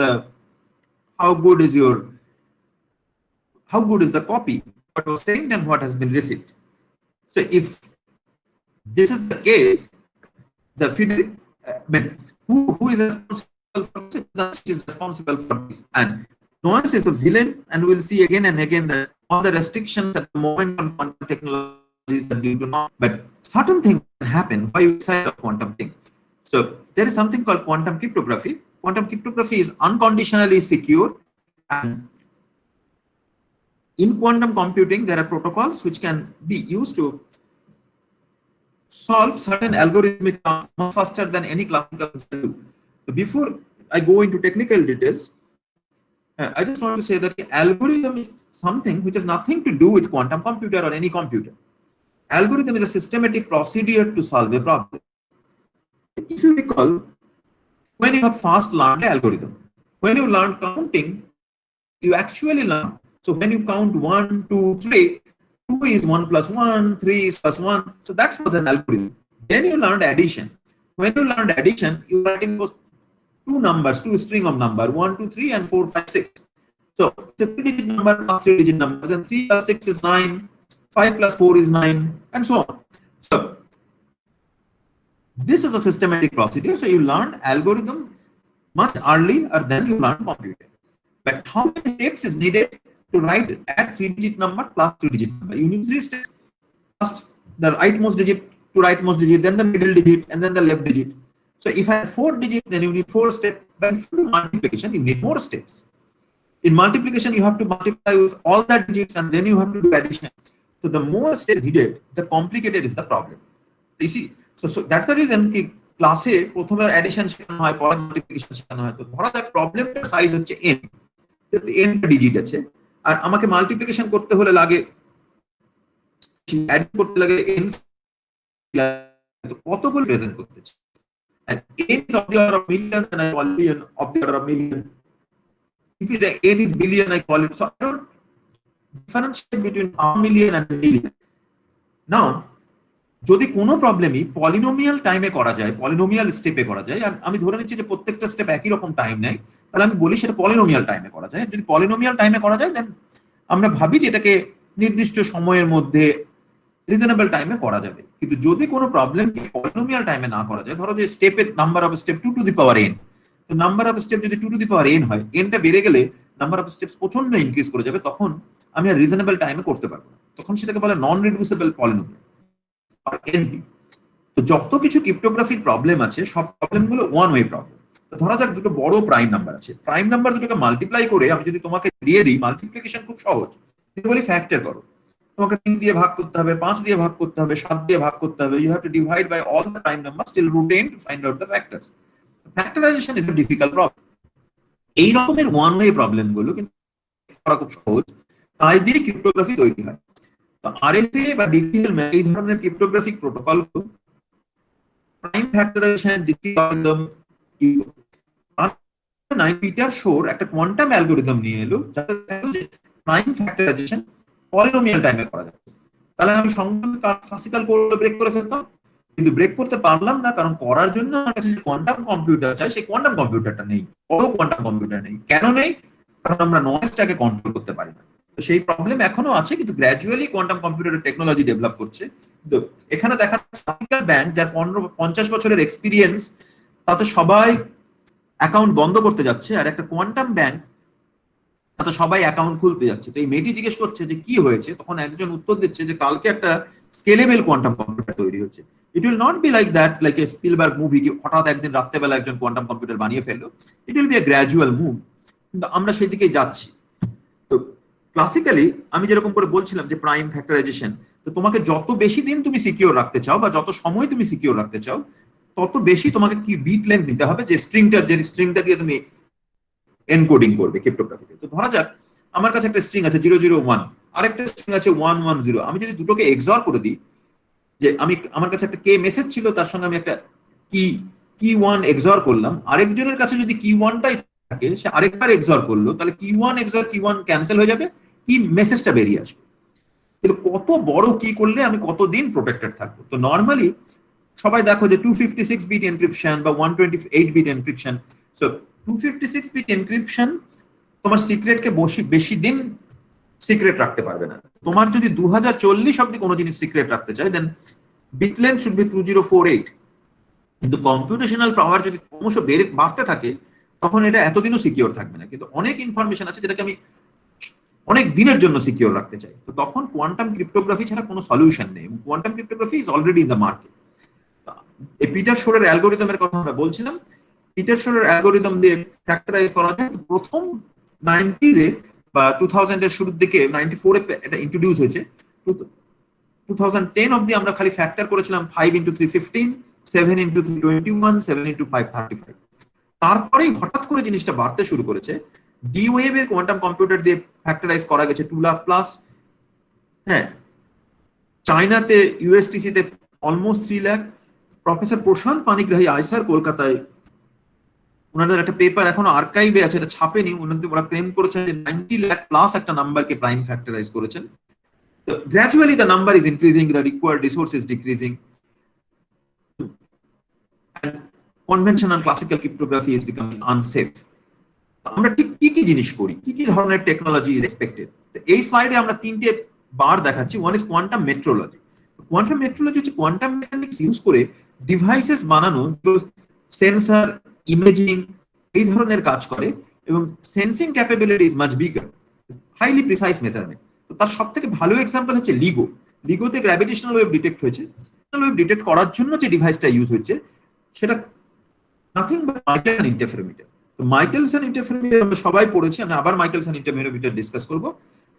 the copy, what was sent and what has been received. So if this is the case, the fidelity, who is responsible for this? Is responsible for this, and noise is the villain. And we'll see again and again that all the restrictions at the moment on quantum technologies that we do not, but certain things can happen by side of quantum thing. So there is something called quantum cryptography. Quantum cryptography is unconditionally secure, and in quantum computing there are protocols which can be used to solve certain algorithmic tasks much faster than any classical system. So before I go into technical details, I just want to say that algorithm is something which has nothing to do with quantum computer or any computer. Algorithm is a systematic procedure to solve a problem. If you recall, when you have first learned algorithm, when you learn counting, you actually learn. So when you count 1, 2, 3, 2 is 1 plus 1, 3 is plus 1. So that was an algorithm. Then you learned addition. When you learned addition, you were writing those two numbers, two string of number, 1, 2, 3, and 4, 5, 6. So it's a 3-digit number plus 3-digit numbers, and 3 plus 6 is 9, 5 plus 4 is 9, and so on. So this is a systematic procedure. So you learn algorithm much earlier than you learn computer. But how many steps is needed to write at 3-digit number plus 3-digit number? You need 3 steps. First, the rightmost digit to rightmost digit, then the middle digit, and then the left digit. So if I have 4 digits, then you need 4 steps. But if you do multiplication, you need more steps. In multiplication, you have to multiply with all the digits, and then you have to do addition. So the more steps needed, the complicated is the problem. You see, so that's the reason ki ক্লাসে প্রথমে addition শেখানো হয়, পরে multiplication শেখানো হয়। তো ধরা যাক প্রবলেমটার সাইজ হচ্ছে n, n টা ডিজিট আছে, আর আমাকে মাল্টিপ্লিকেশন করতে হলে লাগে, অ্যাড করতে লাগে n, তো কতগুলো প্রেজেন্ট করতে চাই, and n is of the order of million, and I call billion of the order of million. If it's n is billion, I call it. So I don't differentiate between a million and a million. Now যদি কোনো প্রবলেমই polynomial টাইমে করা যায়, polynomial স্টেপে করা যায়, আর আমি ধরে নিচ্ছি যে প্রত্যেকটা স্টেপ একই রকম টাইম নেয়, তাহলে আমি বলি সেটা পলিনোমিয়াল টাইমে করা যায়। যদি পলিনোমিয়াল টাইমে করা যায়, দেন আমরা ভাবি যে এটাকে নির্দিষ্ট সময়ের মধ্যে রিজনেবল টাইমে করা যাবে। কিন্তু যদি কোনো প্রবলেমকে পলিনোমিয়াল টাইমে না করা যায়, ধরো যে স্টেপের number of step 2 to the power n, তো নাম্বার অফ স্টেপ যদি 2 টু দি পাওয়ার n হয়, nটা বেড়ে গেলে নাম্বার অফ স্টেপস প্রচন্ড ইনক্রিজ করে যাবে, তখন আমি আর রিজনেবল টাইমে করতে পারবো না, তখন সেটাকে বলে নন রিডিউসিবল পলিনোমিয়াল। তো যত কিছু ক্রিপ্টোগ্রাফির প্রবলেম আছে, সব প্রবলেমগুলো ওয়ান ওয়ে প্রবলেম। তো ধরা যাক দুটো বড় প্রাইম নাম্বার আছে, প্রাইম নাম্বার দুটোকে মাল্টিপ্লাই করে আমি যদি তোমাকে দিয়ে দিই, মাল্টিপ্লিকেশন খুব সহজ, তুমি বলি ফ্যাক্টর করো, তোমাকে 3 দিয়ে ভাগ করতে হবে, 5 দিয়ে ভাগ করতে হবে, 7 দিয়ে ভাগ করতে হবে, you have to divide by all the prime numbers till root n to find out the factors. Factorisation is a difficult problem. এই রকমের ওয়ান ওয়ে প্রবলেম গুলো কিন্তু করা খুব সহজ, তাই দিয়ে ক্রিপ্টোগ্রাফি তৈরি হয়। তো আরএসএ বা ডিফিএল এই ধরনের cryptographic protocol prime factorisation discrete Peter শোর একটা কোয়ান্টাম অ্যালগরিদম নিয়ে এলো, যাতে প্রাইম ফ্যাক্টরাইজেশন পলিনোমিয়াল টাইমে করা যায়। তাহলে আমি সঙ্গে ক্লাসিক্যাল কোড ব্রেক করে ফেলতাম, কিন্তু ব্রেক করতে পারলাম না, কারণ করার জন্য আমার কাছে যে কোয়ান্টাম কম্পিউটার চাই, সেই কোয়ান্টাম কম্পিউটারটা নেই, বড় কোয়ান্টাম কম্পিউটার নেই। কেন নেই? কারণ আমরা নয়েজটাকে কন্ট্রোল করতে পারি না। তো সেই প্রবলেম এখনো আছে, কিন্তু গ্র্যাজুয়ালি কোয়ান্টাম কম্পিউটারের টেকনোলজি ডেভেলপ করছে। তো এখানে দেখা যাচ্ছে ব্যাংক যার 50 বছরের এক্সপিরিয়েন্স, তাতে সবাই অ্যাকাউন্ট বন্ধ করতে যাচ্ছে, আর একটা কোয়ান্টাম ব্যাংক তাতে সবাই অ্যাকাউন্ট খুলতে যাচ্ছে। তো এই মেয়েটি জিজ্ঞেস করছে যে কি হয়েছে, তখন একজন উত্তর দিচ্ছে যে কালকে একটা স্কেলেবল কোয়ান্টাম কম্পিউটার তৈরি হচ্ছে। It will not be like that, like a Spielberg movie, কি হঠাৎ একদিন রাত্রেবেলা একজন কোয়ান্টাম কম্পিউটার বানিয়ে ফেললো। ইট will B A gradual move, কিন্তু আমরা সেদিকে যাচ্ছি। তো ক্লাসিক্যালি আমি যেরকম করে বলছিলাম যে প্রাইম ফ্যাক্টরাইজেশন, তো তোমাকে যত বেশি দিন তুমি সিকিউর রাখতে চাও বা যত সময় তুমি সিকিউর রাখতে চাও, তত বেশি তোমাকে কি বিট লেন্থ নিতে হবে, যে স্ট্রিংটা দিয়ে তুমি এনকোডিং করবে ক্রিপ্টোগ্রাফিতে। তো ধরা যাক আমার কাছে একটা স্ট্রিং আছে 001, আরেকটা স্ট্রিং আছে 110। আমি যদি দুটোকে এক্সঅর করে দিই, যে আমার কাছে একটা কে মেসেজ ছিল, তার সঙ্গে আমি একটা কি 1 এক্সঅর করলাম, আরেকজনের কাছে যদি কি 1টাই থাকে, সে আরেকবার এক্সঅর করলো, তাহলে কি 1 এক্সঅর কি 1 ক্যান্সেল হয়ে যাবে, কি মেসেজটা বেরিয়ে আসবে। কিন্তু কত বড় কি করলে আমি কতদিন প্রোটেক্টেড থাকবো? তো নর্মালি সবাই দেখো যে 256 বিট এনক্রিপশন বা 128 bit encryption. So 256 bit encryption তোমার সিক্রেটকে বেশি দিন সিক্রেট রাখতে পারবে না। তোমার যদি 2040 অব্দি কোনো জিনিস সিক্রেট রাখতে চাই, দেন বিট লেন্থ শুড বি 2048। কিন্তু কম্পিউটেশনাল পাওয়ার যদি ক্রমশ বাড়তে থাকে, তখন এটা এতদিনও সিকিউর থাকবে না। কিন্তু অনেক ইনফরমেশন আছে যেটাকে আমি অনেক দিনের জন্য সিকিউর রাখতে চাই, তো তখন কোয়ান্টাম ক্রিপ্টোগ্রাফি ছাড়া কোনো সলিউশন নেই। Quantum cryptography is already in the market. এই পিটার শোরের অ্যালগরিদমের কথা আমরা বলছিলাম। পিটার শোরের অ্যালগরিদম দিয়ে ফ্যাক্টরাইজ করা যায়। প্রথম 90s এ বা 2000 এর শুরুর দিকে, 94 এ এটা ইন্ট্রোডিউস হয়েছে। 2010 অবধি আমরা খালি ফ্যাক্টর করেছিলাম 5 into 315, 7 into 321, 7 into 535। তারপরেই হঠাৎ করে জিনিসটা বাড়তে শুরু করেছে। ডি ওয়েভের কোয়ান্টাম কম্পিউটার দিয়ে ফ্যাক্টরাইজ করা গেছে 2 লাখ প্লাস। হ্যাঁ, চায়নাতে ইউএসটিসি তে অলমোস্ট 3 লাখ। প্রফেসর প্রশান্ত পানিগ্রাহী আইসার কলকাতায়, ওনাদের একটা পেপার এখনো আর্কাইভে আছে, এটা ছাপেনি, ওরা ক্লেম করেছেন যে 90 লাখ প্লাস একটা নাম্বারকে প্রাইম ফ্যাক্টরাইজ করেছেন। তো gradually the number is increasing, the required resource is decreasing. Conventional classical cryptography is becoming unsafe. আমরা ঠিক কি কি জিনিস করি, কি কি ধরনের টেকনোলজি ইজ এক্সপেক্টেড। এই স্লাইডে আমরা তিনটে বার দেখাচ্ছি। One is quantum metrology. Quantum metrology হচ্ছে কোয়ান্টাম মেকানিক্স ইউজ করে ডিভাইসেস বানানো, সেন্সর, ইমেজিং, এই ধরনের কাজ করে, এবং sensing capability is much bigger, highly precise measurement. তো তার সব থেকে ভালো এক্সাম্পল হচ্ছে লিগো। লিগোতে গ্র্যাভিটেশনাল ওয়েভ ডিটেক্ট হয়েছে। ওয়েভ ডিটেক্ট করার জন্য যে ডিভাইসটা ইউজ হচ্ছে সেটা নাথিং বাট মাইকেলসন ইন্টারফেরোমিটার। তো মাইকেলসন ইন্টারফেরোমিটার আমরা সবাই পড়েছি, আমি আবার মাইকেলসন ইন্টারফেরোমিটার ডিসকাস করব।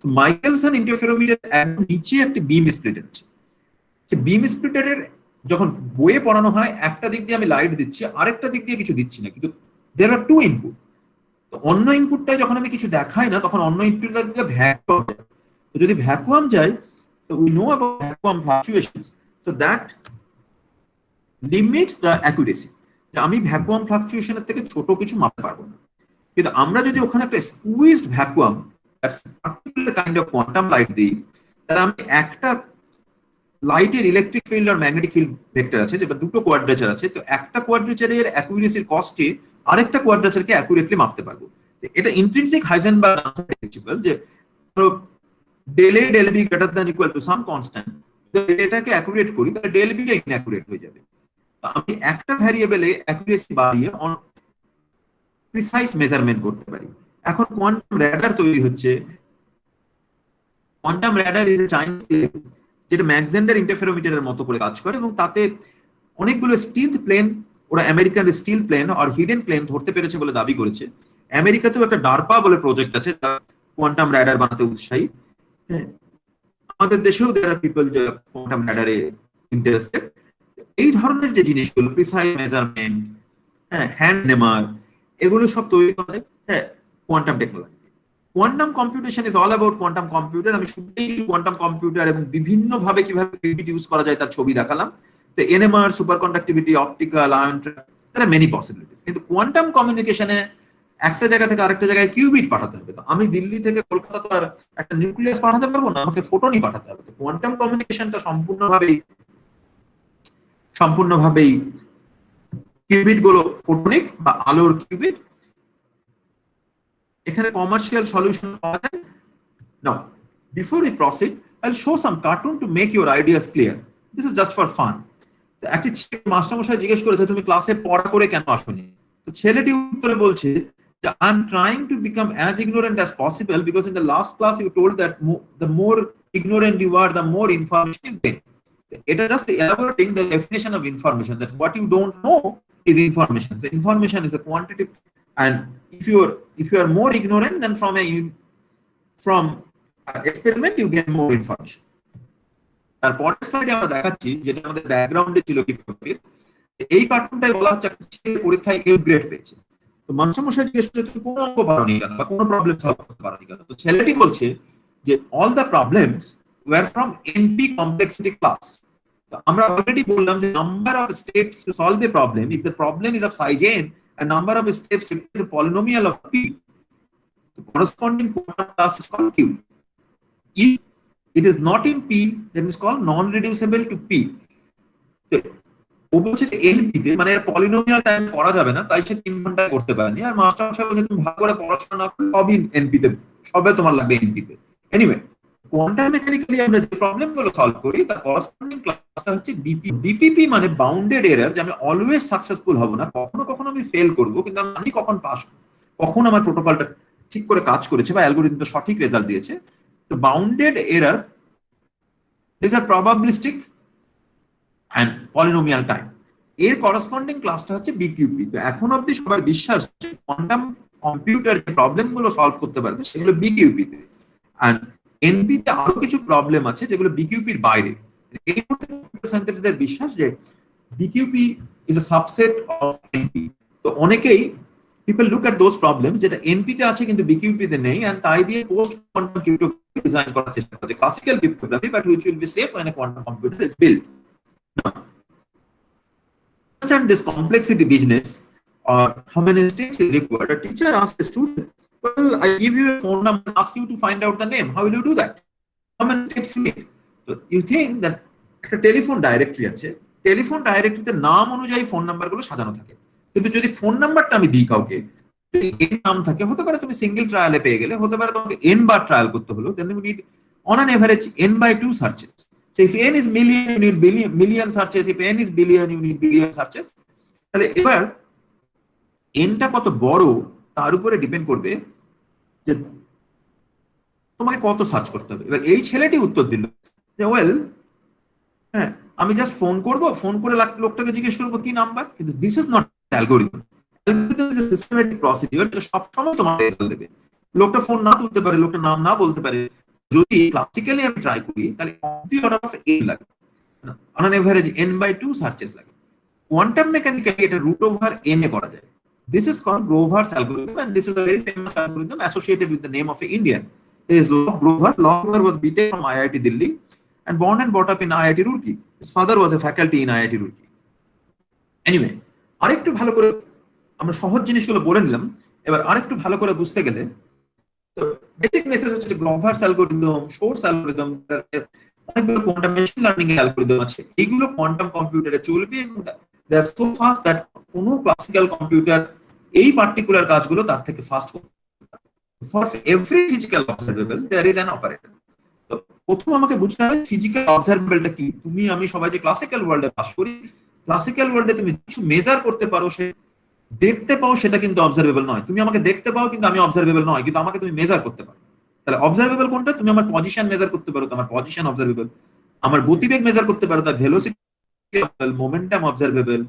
তো মাইকেলসন ইন্টারফেরোমিটার একদম নিচে একটি বিম স্প্লিটার আছে। বিম স্প্লিটারের যখন বইয়ে পড়ানো হয় একটা দিক দিয়ে আমি লাইট দিচ্ছি, আরেকটা দিক দিয়ে কিছু দিচ্ছি না, কিন্তু দেয়ার আর টু ইনপুট। তো অন্য ইনপুটটায় যখন আমি কিছু দেখাই না, তখন অন্য ইনপুটটা দিকে ভ্যাকুয়াম যায়। তো যদি ভ্যাকুয়াম যায়, তো we know about vacuum ফ্লাকচুয়েশনস, so that limits the accuracy. আমি ভ্যাকুয়াম ফ্লাকচুয়েশনের থেকে ছোট কিছু মাপতে পারবো না। কিন্তু আমরা যদি ওখানে একটা squeezed vacuum, that's particular kind of quantum light দিই, তাহলে আমি একটা লাইটের ইলেকট্রিক ফিল্ড আর ম্যাগনেটিক ফিল্ড ভেক্টর আছে, যেটা দুটো কোয়াড্রেচার আছে। তো একটা কোয়াড্রেচারের অ্যাকুরেসির কস্টে আরেকটা কোয়াড্রেচারকে অ্যাকুরেটলি মাপতে পারবো। এটা ইন্ট্রিনসিক হাইজেনবার্গ প্রিন্সিপাল, যে del A del B greater than equal to some constant. এটাকে অ্যাকুরেট করি, তাহলে ডেল বিটা ইনঅ্যাকুরেট হয়ে যাবে। আমি একটা ভ্যারিয়েবলে অ্যাকুরেসি বাড়িয়ে প্রিসাইজ মেজারমেন্ট করতে পারি। এখন কোয়ান্টাম র্যাডার তৈরি হচ্ছে। Quantum radar is a Chinese, যেটা ম্যাক্সেন্ডার ইন্টারফেরোমিটারের মতো করে কাজ করে, এবং তাতে অনেকগুলো স্টিলথ প্লেন, ওরা আমেরিকান স্টিল প্লেন আর হিডেন প্লেন ধরতে পেরেছে বলে দাবি করেছে। আমেরিকাতেও একটা ডারপা বলে প্রজেক্ট আছে, যারা কোয়ান্টাম র্যাডার বানাতে উৎসাহী। আমাদের দেশেও দেয়ার আর পিপল যে কোয়ান্টাম র্যাডারে ইন্টারেস্টেড। এই ধরনের যে জিনিসগুলো, প্রিসাইজ মেজারমেন্ট, হ্যান্ড নেমার, এগুলো সব তৈরি করা যায় quantum technology. Quantum computation is all about quantum computer. আমি শুধুই কোয়ান্টাম কম্পিউটার এবং বিভিন্ন ভাবে কিভাবে কিউবিট ইউজ করা যায় তার ছবি দেখালাম। তো NMR, super conductivity, optical, ion trap, there are many possibilities। কিন্তু কোয়ান্টাম কমিউনিকেশনে একটা জায়গা থেকে আরেকটা জায়গায় কিউবিট পাঠাতে হবে। তো আমি দিল্লি থেকে কলকাতা তো আর একটা নিউক্লিয়াস পাঠাতে পারবো না, আমাকে ফোটনই পাঠাতে হবে। তো কোয়ান্টাম কমিউনিকেশনটা সম্পূর্ণভাবেই কিউবিট গুলো ফোটনিক বা আলোর কিউবিট। এখানে কমার্শিয়াল সলিউশন পাওয়া যায়। Now, before we proceed, I'll show some cartoon to make your ideas clear. This is just for fun. একটি মাস্টারমশাই জিজ্ঞেস করেছে, তুমি ক্লাসে পড়া করে কেন আসোনি? তো ছেলেটি উত্তরে বলছে, I'm trying to become as ignorant as possible because in the last class you told that the more ignorant you are, the more information you gain. It is just elaborating the definition of information, that what you don't know is information. The information is a quantity, and if you are more ignorant, then from experiment you get more information. আর পরের স্লাইডে আমরা দেখাচ্ছি, যেটা আমাদের ব্যাকগ্রাউন্ডে ছিল ক্রিপ্টোগ্রাফির, এই কার্টুনটাই বলা হচ্ছে একটা ছেলে পরীক্ষায় এ গ্রেড পেয়েছে। তো মাস্টারমশাই জিজ্ঞেস করছে, তুমি কোন অঙ্ক পারোনি কেন বা কোন প্রবলেম সলভ করতে পারোনি কেন? তো ছেলেটি বলছে যে all the problems were from NP complexity class. তো আমরা অলরেডি বললাম যে number of steps to solve a problem, if the problem is of size n and number of steps is a polynomial of p, the corresponding quantum class is called q. If it is not in p, then it's called non-reducible to p. ও বলছে যে NP তে, মানে polynomial time করা যাবে না, তাই সে 3 ঘন্টায় করতে পারেনি। আর মাস্টারমশাই বলছে, তুমি ভালো করে পড়াশোনা না করলে সবই এনপি তে, সবে তোমার লাগবে এনপি তে। এনিওয়ে, কোয়ান্টাম মেকানিক্যালি আমরা যে প্রবলেমগুলো সলভ করি তার করেসপন্ডিং ক্লাসটা হচ্ছে বিপি। বিপিপি মানে বাউন্ডেড এরর, যে আমি অলওয়েজ সাকসেসফুল হব না, কখনো কখনো আমি ফেল করব, কিন্তু আমি কখন পাস, কখন আমার প্রোটোকলটা ঠিক করে কাজ করেছে বা অ্যালগরিদমটা সঠিক রেজাল্ট দিয়েছে। তো bounded error is a probabilistic and polynomial time. এর করেসপন্ডিং ক্লাসটা হচ্ছে বিকিউপি। তো এখন অবধি সবার বিশ্বাস যে কোয়ান্টাম কম্পিউটার যে প্রবলেমগুলো সলভ করতে পারবে সেগুলো বিকিউপি তে, আর এনপি তে আরো কিছু প্রবলেম আছে যেগুলো বিকিউপির বাইরে। এই মুহূর্তে কম্পিউটার সায়েন্টিস্টদের বিশ্বাস যে BQP is a subset of NP. তো অনেকেই people look at those problem যেটা এনপি তে আছে কিন্তু বিকিউপি তে নেই, এন্ড তাই দিয়ে পোস্ট কোয়ান্টাম ক্রিপ্টোগ্রাফি ডিজাইন করার চেষ্টা করে, classical cryptography, but which will be safe when a quantum computer is built. Understand this complexity business, or how many steps is required. A teacher asks a student, well, I give you a phone number and ask you to find out the name. How will you do that? How many steps you need? So you think that একটা telephone directory আছে, telephone ডাইরেক্টরিতে নাম অনুযায়ী phone number গুলো সাজানো থাকে। কিন্তু যদি phone নাম্বারটা আমি দিই কাউকে, যদি n নাম থাকে, হতে পারে তুমি সিঙ্গেল ট্রায়ালে পেয়ে গেলে, হতে পারে তোমাকে n বার ট্রায়াল করতে হলো, then you need on an average n/2 searches. So if n is million, you need million searches. If n is billion, you need billion searches. তাহলে এবার nটা কত বড় তার উপরে ডিপেন্ড করবে যে তোমাকে কত সার্চ করতে হবে। এবার এই ছেলেটি উত্তর দিল যে ওয়েল, হ্যাঁ আমি জাস্ট ফোন করব, ফোন করে লোকটাকে জিজ্ঞেস করবো কি নাম্বার, কিন্তু this is not algorithm. Algorithm is a systematic procedure, যেটা সবসময় তোমার রেজাল্ট দেবে। লোকটা ফোন না তুলতে পারে, লোকটা নাম না বলতে পারে, যদি ক্লাসিক্যালি আমি ট্রাই করি তাহলে of the order of n লাগে, on an average n/2 searches লাগে। কোয়ান্টাম মেকানিক্যালি এটা রুট ওভার n এ করা যায়। This is called Grover's algorithm, and this is a very famous algorithm associated with the name of an Indian. It is Log Grover. Log Grover was BTech from IIT Delhi and born and brought up in IIT Roorkee. His father was a faculty in IIT Roorkee. Anyway, আরেকটু ভালো করে আমরা সহজ জিনিসগুলো বলে নিলাম, এবার আরেকটু ভালো করে বুঝতে গেলে তো বেসিক মেসেজ হচ্ছে যে Grover's algorithm, Shor's algorithm, অনেকগুলো কোয়ান্টাম মেশিন লার্নিং এর অ্যালগরিদম আছে, এইগুলো কোয়ান্টাম কম্পিউটারে চলবে এবং they are so fast that কোনো ক্লাসিক্যাল কম্পিউটার এই পার্টিকুলার কাজগুলো তার থেকে ফাস্ট করবে। For every physical observable there is an operator. তো প্রথম আমাকে বুঝতে হবে ফিজিক্যাল অবজারভেবলটা কি। তুমি আমি সবাই যে ক্লাসিক্যাল ওয়ার্ল্ডে বাস করি, ক্লাসিক্যাল ওয়ার্ল্ডে তুমি কিছু মেজার করতে পারো, সে দেখতে পাও, সেটা কিন্তু অবজারভেবল নয়। তুমি আমাকে দেখতে পাও কিন্তু আমি অবজারভেবল নয়, কিন্তু আমাকে তুমি মেজার করতে পারো। তাহলে অবজারভেবল কোনটা? তুমি আমার পজিশন মেজার করতে পারো, তোমার পজিশন অবজারভেবল। আমার গতিবেগ মেজার করতে পারো, তার ভেলোসিটি, মোমেন্টাম অবজারভেবল,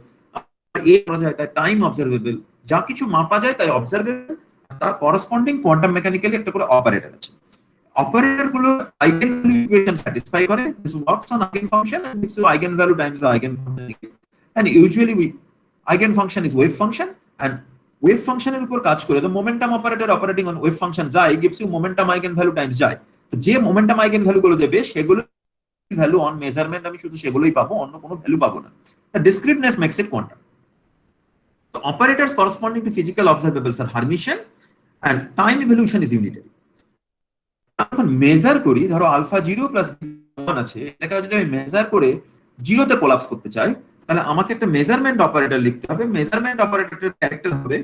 এ করা যায় তাই টাইম অবজারভেবল, যা কিছু মাপা যায় তাই অবজারভেবল। তার করসপন্ডিং কোয়ান্টাম মেকানিক্যালি একটা করে অপারেটর আছে। অপারেটর গুলো আইগেনভ্যালু ইকুয়েশন স্যাটিসফাই করে, this works on eigenfunction and this eigenvalue times the eigenfunction, and usually eigenfunction is wave function, and wave ফাংশনের উপর কাজ করে। তো momentum operator operating on wave function যায় gives you momentum eigenvalue times যায়। তো যে momentum eigenvalue গুলো দেবে সেগুলো ভ্যালু অন মেজারমেন্ট আমি শুধু সেগুলোই পাবো, অন্য কোনো ভ্যালু পাবো না। The discreteness makes it quantum. The operators corresponding to physical observables are Hermitian and time evolution is unitary. এখন মেজার করি, ধরো আলফা 0 প্লাস 1 আছে, এটাকে যদি আমি মেজার করে জিরোতে কোলাপস করতে চাই, তাহলে আমাকে একটা মেজারমেন্ট অপারেটর লিখতে হবে। মেজারমেন্ট অপারেটরের ক্যারেক্টার হবে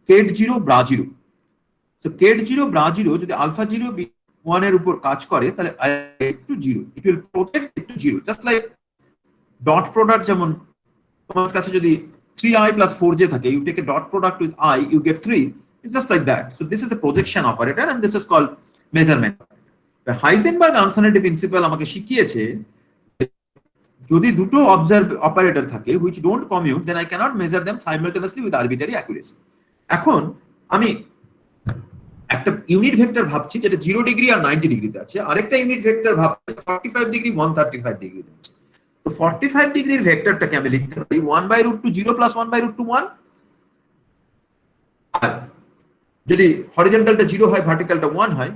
ket 0 bra 0। So ket 0 bra 0 যদি আলফা 0 1 এর উপর কাজ করে, তাহলে একটু 0 ইট উইল প্রোটেক্ট একটু 0, জাস্ট লাইক ডট প্রোডাক্ট। যেমন তোমার কাছে যদি 3i plus 4j থাকে, you take a dot product with I, you get 3. It's just like that. So this is a projection operator and this is called measurement. The Heisenberg uncertainty principle আমাকে শিখিয়েছে যদি দুটো observe operator থাকে which don't commute, then I cannot measure them simultaneously with arbitrary accuracy. এখন আমি একটা unit vector ভাবছি যেটা 0 ডিগ্রি আর 90 ডিগ্রিতে আছে, আরেকটা ইউনিট ভেক্টর ভাবছি 45 ডিগ্রি 135 ডিগ্রিতে আছে। তো 45 ডিগ্রির ভেক্টরটাকে আমি লিখতে পারি 1/√2 0 প্লাস 1/√2 1। আর যদি হরিজন্টালটা 0 হয়, ভার্টিক্যালটা 1 হয়,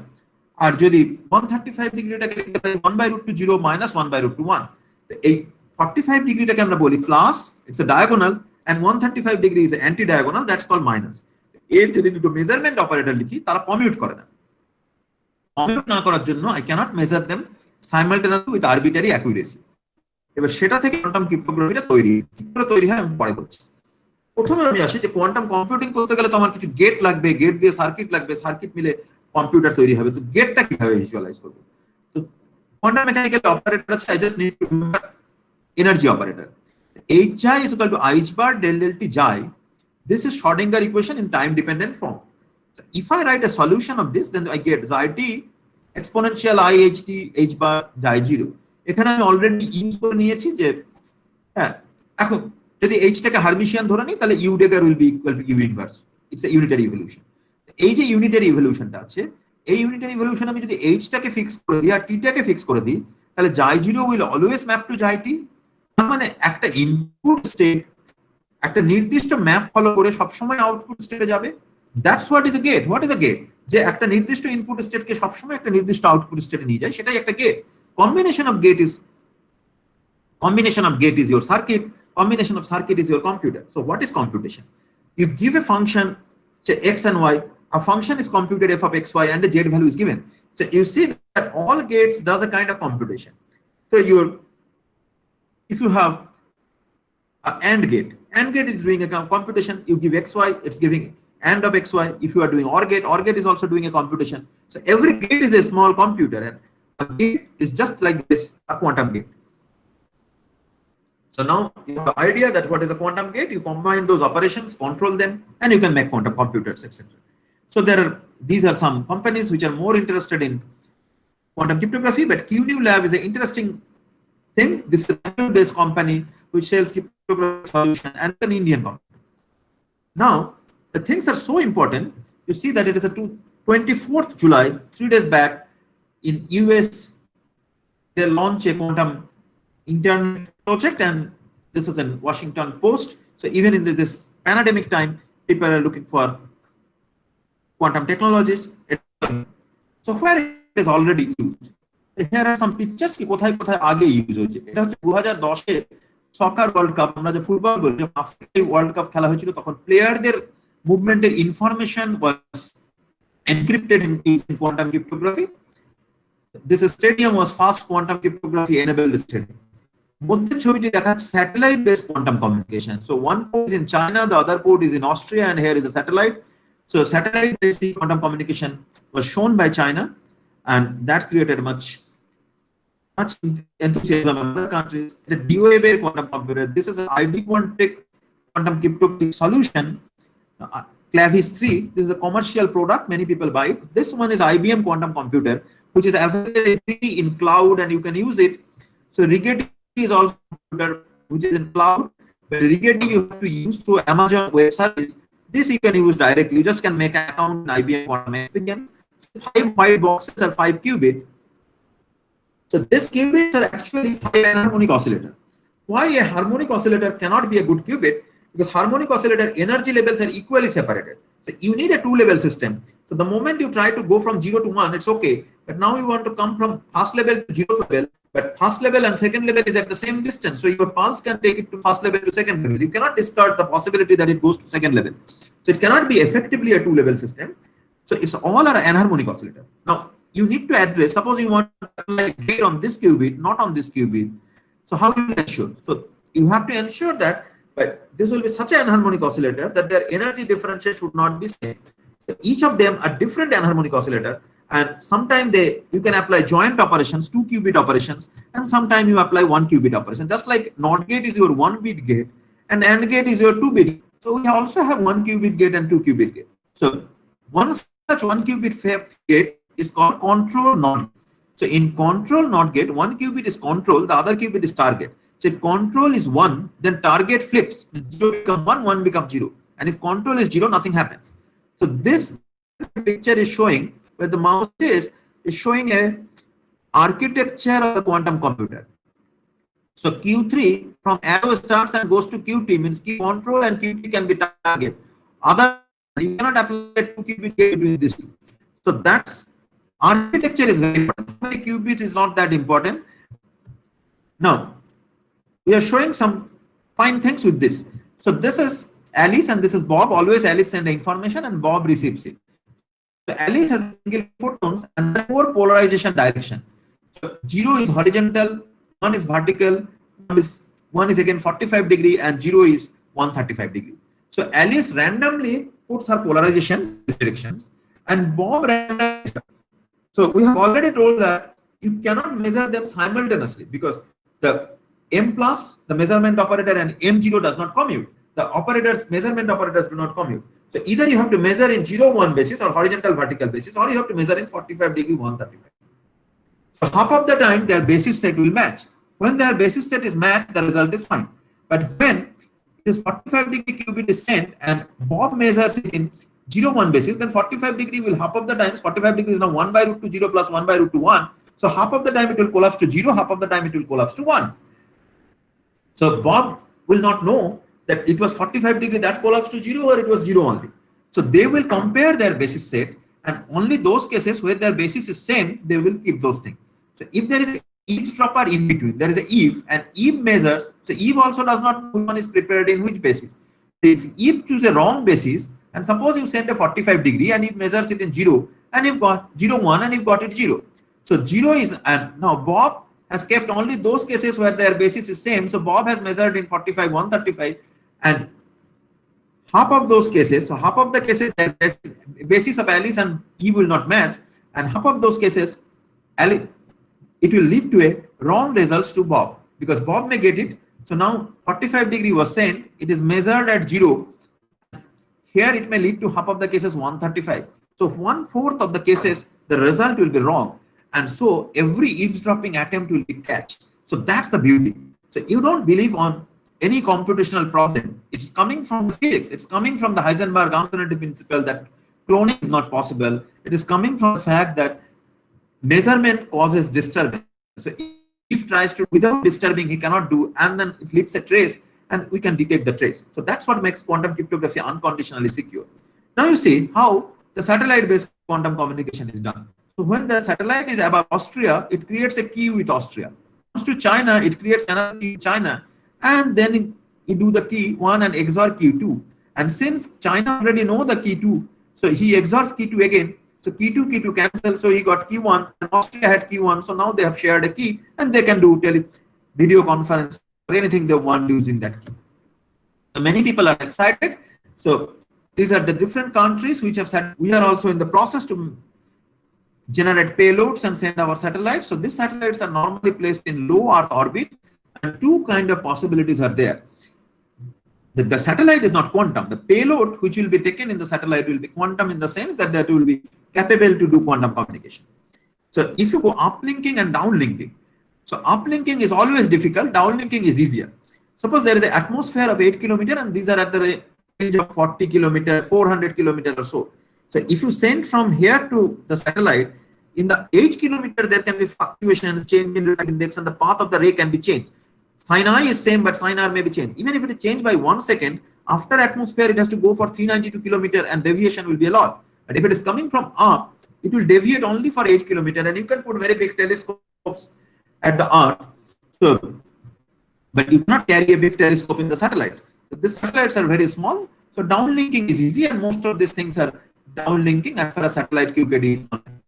আর যদি 135 ডিগ্রিটাকে লিখতে পারি 1/√2 0 মাইনাস 1/√2 1। তো এই 45 ডিগ্রিটাকে আমরা বলি plus, it's a diagonal, and 135 degree is anti diagonal, that's called minus. এর যদি দুটো মেজারমেন্ট অপারেটর লিখি, তারা কমিউট করে না। কমিউট না করার জন্য I can't measure them simultaneously with arbitrary accuracy. এবার সেটা থেকে কোয়ান্টাম ক্রিপ্টোগ্রাফিটা তৈরি, কি করে তৈরি হয় আমি পরে বলছি। প্রথমে আমি আসি যে কোয়ান্টাম কম্পিউটিং করতে গেলে তো আমার কিছু গেট লাগবে, গেট দিয়ে সার্কিট লাগবে, সার্কিট মিলে কম্পিউটার তৈরি হবে। তো গেটটা কিভাবে ভিজুয়ালাইজ করব? তো কোয়ান্টাম মেকানিক্যাল অপারেটর আছে, I just need to remember energy operator. hi is equal to h bar del del t xi. This is Schrodinger equation in time dependent form. So if I write a solution of this, then I get xi t exponential I h t h bar xi 0. এখানে আমি already use করে নিয়েছি যে হ্যাঁ, এখন যদি h টাকে Hermitian ধরে নিই, তাহলে u dagger will be equal to u inverse. It's a unitary evolution. এই যে ইউনিটারি ইভলিউশনটা আছে, এই ইউনিটারি ইভলিউশন আমি যদি h টাকে ফিক্স করে দিই আর t টাকে ফিক্স করে দিই, তাহলে xi 0 will always map to xi t। মানে একটা ইনপুট স্টেট একটা নির্দিষ্ট ম্যাপ ফলো করে সবসময় আউটপুট স্টেটে যাবে। That's what is a gate. What is a gate? যে একটা নির্দিষ্ট ইনপুট স্টেটকে সবসময় একটা নির্দিষ্ট আউটপুট স্টেটে নিয়ে যায়, সেটাই একটা gate. Combination of gate is your circuit. Combination of circuit is your computer. So what is computation? You give a function, say x and y. A function is computed f of x, y, and the z value is given. So you see that all gates does a kind of computation. So if you have an AND gate, AND gate is doing a computation. You give XY, it's giving AND of XY. If you are doing OR gate is also doing a computation. So every gate is a small computer, and a gate is just like this, a quantum gate. So now you have the idea that what is a quantum gate, you combine those operations, control them, and you can make quantum computers, etc. So these are some companies which are more interested in quantum cryptography, but QNew Lab is an interesting thing. This is a Bangalore-based company which sells cryptography solution, and an Indian company. Now, the things are so important. You see that it is a 24th July, 3 days back, in US, they launch a quantum internet project, and this is in Washington Post. So even in this pandemic time, people are looking for quantum technologies. So where it is already used. Here are some pictures কি কোথায় কোথায় আগে use হয়েছে। এটা হচ্ছে 2010 এ সকার world cup, আমরা যে football বলি, যখন আফ্রিকায় ওয়ার্ল্ড কাপ খেলা হয়েছিল তখন প্লেয়ারদের মুভমেন্টের information was encrypted in quantum cryptography. This stadium was fast quantum cryptography enabled stadium. মধ্যে ছবিটি দেখাচ্ছে satellite based quantum communication. So one port is in China, the other port is in Austria, and here is a satellite. So satellite based quantum communication was shown by China, and that created much enthusiasm in other countries. The DOA quantum computer, this is an ID quantum cryptography solution. Clavis 3, this is a commercial product, many people buy it. This one is IBM quantum computer, which is available in cloud, and you can use it. So Rigetti is also a computer which is in cloud, but Rigetti you have to use through Amazon Web Service. This you can use directly. You just can make an account in IBM quantum experience. 5 white boxes are 5 qubit. So this qubits are actually 5 enharmonic oscillator. Why a harmonic oscillator cannot be a good qubit? Because harmonic oscillator energy levels are equally separated. So you need a 2-level system. So the moment you try to go from 0 to 1, it's okay. But now you want to come from first level to 0 level, but first level and second level is at the same distance. So your pulse can take it to first level to second level. You cannot discard the possibility that it goes to second level. So it cannot be effectively a 2-level system. So it's all are enharmonic oscillator. Now you need to address, suppose you want to apply gate on this qubit, not on this qubit. So how do you ensure? So you have to ensure that, but this will be such an enharmonic oscillator that their energy differential should not be same. So each of them are different enharmonic oscillator, and sometimes you can apply joint operations, 2 qubit operations, and sometimes you apply 1 qubit operation. Just like NOT gate is your 1-bit gate and AND gate is your 2-bit. So we also have 1 qubit gate and 2 qubit gate. So one such 1 qubit gate is called control NOT. So in control NOT gate, 1 qubit is control, the other qubit is target. So if control is 1, then target flips. 0 becomes 1, 1 becomes 0. And if control is 0, nothing happens. So this picture is showing, where the mouse is showing a architecture of the quantum computer. So Q3 from arrow starts and goes to QT, means key control and QT can be target. Other, you cannot apply 2 qubit gate between these two. So that's architecture is very important. How many qubits is not that important. Now we are showing some fine things with this. So this is Alice and this is Bob. Always Alice sends the information and Bob receives it. So Alice has single photons and 4 polarization direction. So 0 is horizontal, 1 is vertical, 1 is again 45 degree, and 0 is 135 degree. So Alice randomly puts her polarization directions, and Bob randomly. So we have already told that you cannot measure them simultaneously, because the M plus, the measurement operator, and M0 does not commute. The measurement operators do not commute. So either you have to measure in 0-1 basis or horizontal vertical basis, or you have to measure in 45 degree 135. So half of the time their basis set will match. When their basis set is matched, the result is fine. But when this 45 degree qubit is sent and Bob measures it in 0-1 basis, then 45 degree will half of the times, 45 degree is now 1 by root 2 0 plus 1 by root 2 1. So half of the time it will collapse to 0, half of the time it will collapse to 1. So Bob will not know that it was 45 degree that collapsed to 0 or it was 0 only. So they will compare their basis set, and only those cases where their basis is same, they will keep those things. So if there is a eavesdropper in between, there is a Eve, and Eve measures, so Eve also does not know which one is prepared in which basis. So if Eve chooses a wrong basis, and suppose you send a 45 degree and Eve measures it in 0, and you've got 0-1 and you've got it 0. So 0 is, and now Bob has kept only those cases where their basis is same. So Bob has measured in 45 135, And half of those cases, so half of the cases, the basis of Alice and Eve will not match, and half of those cases, it will lead to a wrong results to Bob, because Bob may get it. So now 45 degree was sent, it is measured at 0. Here it may lead to half of the cases 135. So 1/4 of the cases, the result will be wrong. And so every eavesdropping attempt will be catched. So that's the beauty. So you don't believe on any computational problem. It's coming from physics. It's coming from the Heisenberg uncertainty principle that cloning is not possible. It is coming from the fact that measurement causes disturbance. So if tries to without disturbing, he cannot do, and then it leaves a trace, and we can detect the trace. So that's what makes quantum cryptography unconditionally secure. Now you see how the satellite-based quantum communication is done. So when the satellite is above Austria, it creates a key with Austria. Comes to China, it creates another key with China, and then you do the key 1 and XOR key 2. And since China already know the key 2, so he XORs key 2 again. So key 2 cancel, so he got key 1, and Austria had key 1. So now they have shared a key, and they can do video conference or anything they want using that key. So many people are excited. So these are the different countries which have said we are also in the process to generate payloads and send our satellites. So these satellites are normally placed in low Earth orbit, and two kind of possibilities are there. The satellite is not quantum. The payload which will be taken in the satellite will be quantum in the sense that that will be capable to do quantum communication. So if you go uplinking and downlinking, so uplinking is always difficult, downlinking is easier. Suppose there is an atmosphere of 8 kilometers and these are at the range of 40 kilometers, 400 kilometers or so. So if you send from here to the satellite, in the 8 kilometers there can be fluctuations, change in refractive index, and the path of the ray can be changed. Sin I is same, but sin R may be changed. Even if it is changed by 1 second, after atmosphere it has to go for 392 kilometers and deviation will be a lot. But if it is coming from up, it will deviate only for 8 kilometers, and you can put very big telescopes at the Earth. So, but you cannot carry a big telescope in the satellite. So these satellites are very small. So downlinking is easy, and most of these things are downlinking as far as satellite QKD is concerned.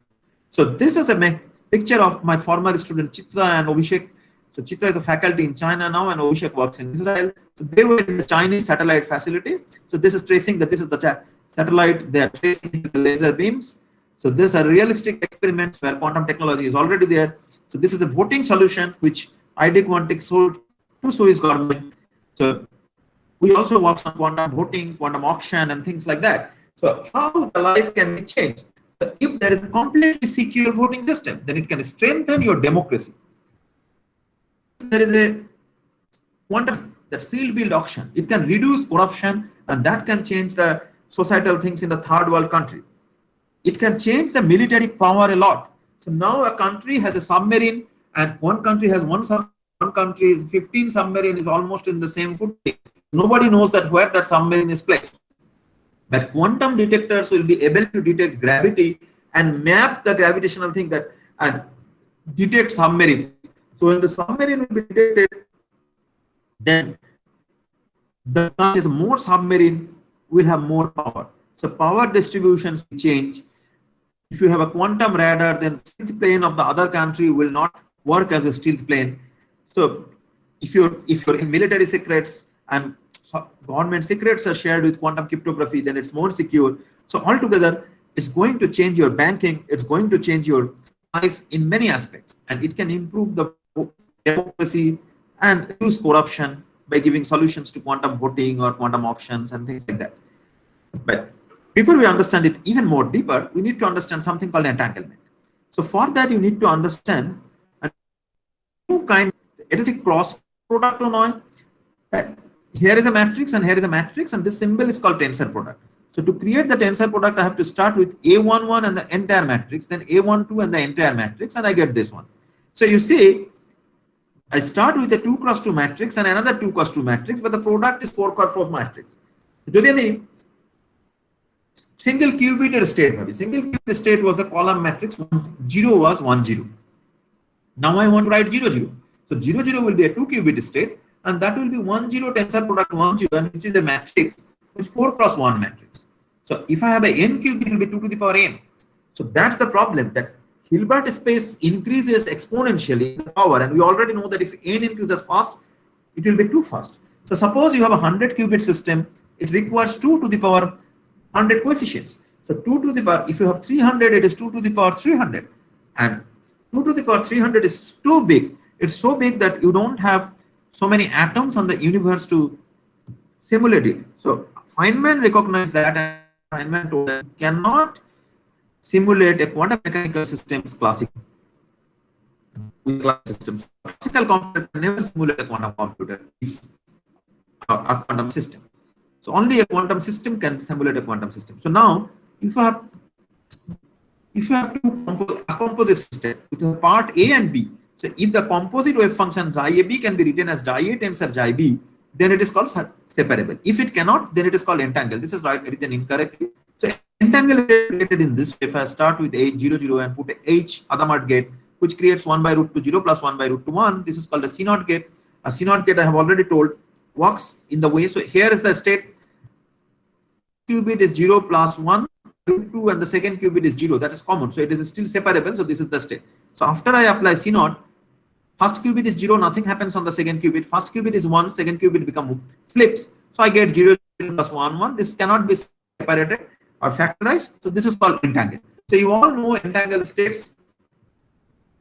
So this is a picture of my former student Chitra and Abhishek. So Chitra is a faculty in China now, and Abhishek works in Israel. So they were in the Chinese satellite facility. So this is tracing that this is the satellite. They are tracing the laser beams. So these are realistic experiments where quantum technology is already there. So this is a voting solution which ID Quantic sold to Swiss government. So we also work on quantum voting, quantum auction, and things like that. So how the life can be changed? So if there is a completely secure voting system, then it can strengthen your democracy. There is a quantum, that sealed build auction, it can reduce corruption, and that can change the societal things in the third world country. It can change the military power a lot. So now a country has a submarine, and one country has one country is 15 submarine is almost in the same footing. Nobody knows that where that submarine is placed. But quantum detectors will be able to detect gravity and map the gravitational thing that and detect submarine. So when the submarine will be detected, then the is more submarine will have more power. So power distributions will change. If you have a quantum radar, then stealth plane of the other country will not work as a stealth plane. So if you're in military secrets and government secrets are shared with quantum cryptography, then it's more secure. So altogether, it's going to change your banking. It's going to change your life in many aspects, and it can improve the democracy and reduce corruption by giving solutions to quantum voting or quantum auctions and things like that. But before we understand it even more deeper, we need to understand something called entanglement. So for that, you need to understand a new kind of analytic cross product or not. Here is a matrix and here is a matrix, and this symbol is called tensor product. So to create the tensor product, I have to start with A11 and the entire matrix, then A12 and the entire matrix, and I get this one. So you see, I start with a 2 cross 2 matrix and another 2 cross 2 matrix, but the product is 4 cross 4 matrix. Today, me single qubit state. Single qubit state was a column matrix. 0 was 1 0. Now I want to write 0 0. So 0 0 will be a 2 qubit state, and that will be 1 0 tensor product 1 0, and which is a matrix, which is 4 cross 1 matrix. So if I have a n qubit, it will be 2 to the power n. So that's the problem, that Hilbert space increases exponentially in the power, and we already know that if n increases fast, it will be too fast. So suppose you have a 100 qubit system, it requires 2 to the power 100 coefficients. So 2 to the power, if you have 300, it is 2 to the power 300. And 2 to the power 300 is too big. It's so big that you don't have so many atoms on the universe to simulate it. So Feynman recognized that, and Feynman told them cannot simulate a quantum mechanical system's classical systems. Classical computer can never simulate a quantum computer if a quantum system. So only a quantum system can simulate a quantum system. So now, if you have a composite system with a part A and B, so if the composite wave function xi AB can be written as xi tensor xi B, then it is called separable. If it cannot, then it is called entangled. This is written incorrectly. So entangle is created in this way. If I start with H 0 0 and put a H Hadamard gate, which creates 1 by root 2 0 plus 1 by root 2 1, this is called a C0 gate. A C0 gate, I have already told, works in the way. So here is the state. Qubit is 0 plus 1 root 2 and the second qubit is 0. That is common. So it is still separable. So this is the state. So after I apply C0, first qubit is 0, nothing happens on the second qubit. First qubit is 1, second qubit become flips. So I get 0, 0 plus 1, 1. This cannot be separated or factorized. So this is called entangled. So you all know entangled states.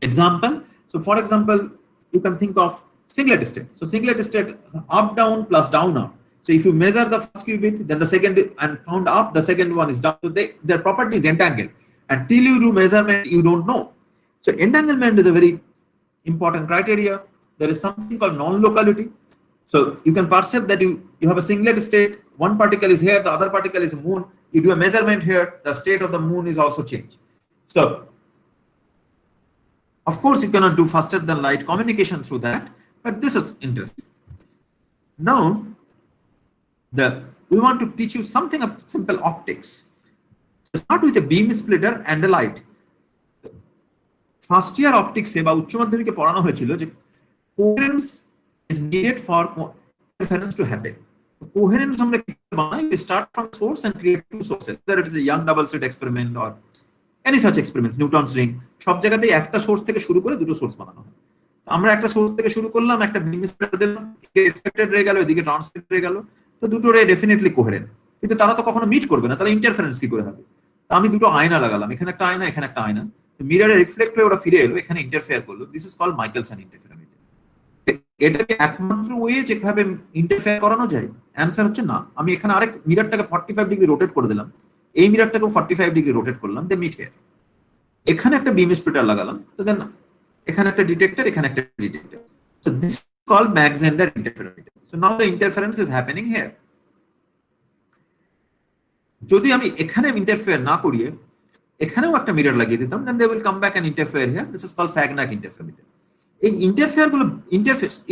Example. So for example, you can think of singlet state. So singlet state up, down plus down, up. So if you measure the first qubit, then the second and count up, the second one is down. So their property is entangled. And till you do measurement, you don't know. So entanglement is a very important criteria. There is something called non-locality. So you can perceive that you have a singlet state, one particle is here, the other particle is moon. You do a measurement here, the state of the moon is also changed. So of course you cannot do faster than light communication through that, but this is interesting. Now we want to teach you something of simple optics. Start with a beam splitter and a light. First year optics বা উচ্চ মাধ্যমিকে পড়ানো হয়েছিল যে coherence is needed for interference to happen. Coherence আমরা কিভাবে বানাই? We start from source and create two sources. Whether it is a Young double slit experiment or any such experiments, Newton's ring, সব জায়গাতেই একটা সোর্স থেকে শুরু করে দুটো সোর্স বানানো হয়। আমরা একটা সোর্স থেকে শুরু করলাম, একটা বিম স্প্লিটার দিলাম, রিফ্লেক্টেড রে গেল, এদিকে ট্রান্সমিটেড রে গেল, তো দুটো রে ডেফিনেটলি কোহেরেন্ট, কিন্তু তারা তো কখনো মিট করবে না, তাহলে ইন্টারফারেন্স কি করে হবে? আমি দুটো আয়না লাগালাম, এখানে একটা আয়না, এখানে একটা আয়না, মিররে রিফ্লেক্ট হয়ে ওরা ফিরে এলো, এখানে ইন্টারফেয়ার করলো। This is called Michelson interferometer. এটাকে একমাত্র ওয়ে যেভাবে ইন্টারফেয়ার করানো যায়, অ্যান্সার হচ্ছে না। আমি এখানে আরেক মিররটাকে 45 ডিগ্রি রোটেট করে দিলাম, এই মিররটাকেও 45 ডিগ্রি রোটেট করলাম, দে মিট হিয়ার। এখানে একটা বিম স্প্লিটার লাগালাম, তো দেন এখানে একটা ডিটেক্টর, এখানে একটা detector. So this is called Mach Zehnder interferometer. So now the interference is happening here. যদি আমি এখানে ইন্টারফেয়ার না করিয়ে এখানেও একটা মিরর লাগিয়ে দিতাম, then they will come back and interfere here. This is called Sagnac interferometer. এই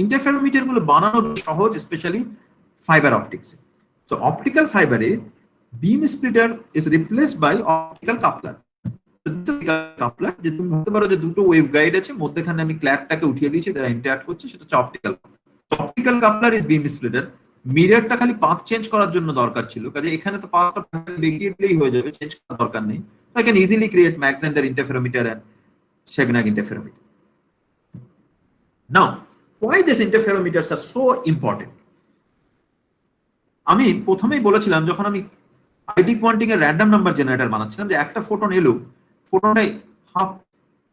ইন্টারফেরোমিটার গুলো বানানো সহজ, স্পেশালি ফাইবার অপটিক্সে। সো অপটিক্যাল ফাইবারে beam splitter is replaced by optical coupler. Coupler, যে তুমি ভাবতে পারো যে দুটো ওয়েভ গাইড আছে, মধ্যখানে আমি ক্ল্যাডটাকে উঠিয়ে দিয়েছি, তারা ইন্টারঅ্যাক্ট করছে, সেটা হচ্ছে optical. Optical coupler is beam splitter. মিররটা খালি পাথ চেঞ্জ করার জন্য দরকার ছিল, কাজে এখানে তো পাথটা বেরিয়ে দিলেই হয়ে যাবে, চেঞ্জ করার দরকার নেই। I can easily create Mach-Zehnder interferometer and Sagnac interferometer. Now, why these interferometers are so important? আমি প্রথমেই বলেছিলাম, যখন আমি আইডি কোয়ান্টিং এর র্যান্ডম নাম্বার জেনারেটর বানাচ্ছিলাম, যে একটা ফোটন এলো, ফোটনটাই হাফ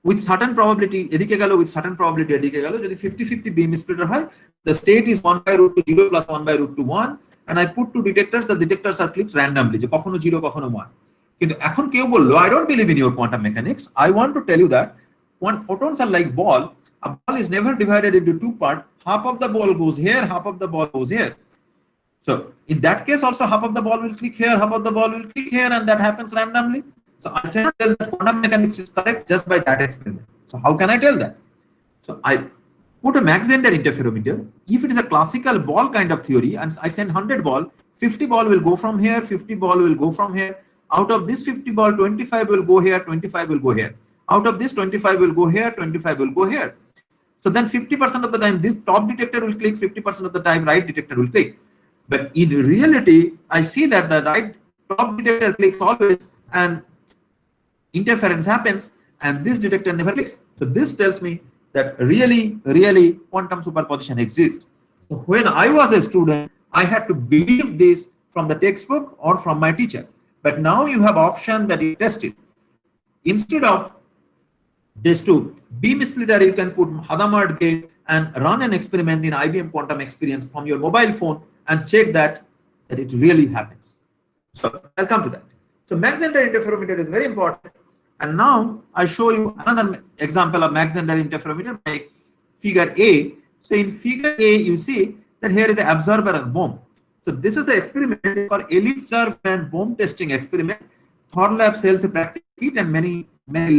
উইথ সার্টেন প্রবাবিলিটি এদিকে গেল, উইথ সার্টেন প্রবাবিলিটি এদিকে গেল। যদি 50-50 বিম স্প্লিটার হয়, the state is 1 by root 2 0 plus 1 by root 2 1, and I put two detectors, the detectors are clicked randomly, যে কখনো 0 কখনো 1। কিন্তু এখন কেউ বললো, I don't believe in your quantum mechanics. I want to tell you that photons are like ball. A ball is never divided into two parts. Half of the ball goes here, half of the ball goes here. So in that case also, half of the ball will click here, half of the ball will click here, and that happens randomly. So I cannot tell that quantum mechanics is correct just by that experiment. So how can I tell that? So I put a Mach-Zehnder interferometer. If it is a classical ball kind of theory, and I send 100 ball, 50 ball will go from here, 50 ball will go from here. Out of this 50 ball, 25 will go here, 25 will go here. Out of this, 25 will go here, 25 will go here. So then 50% of the time, this top detector will click, 50% of the time, right detector will click. But in reality, I see that the right top detector clicks always, and interference happens, and this detector never clicks. So this tells me that really quantum superposition exists. When I was a student, I had to believe this from the textbook or from my teacher. But now you have option that you test it. Instead of this to beam splitter, you can put Hadamard gate and run an experiment in IBM Quantum Experience from your mobile phone and check that it really happens. So I'll come to that. So Mach-Zehnder interferometer is very important. And now I show you another example of Mach-Zehnder interferometer by figure A. So in figure A, you see that here is an absorber and bomb. So this is an experiment for elite serve and bomb testing experiment. Thorlab sells a practice kit and many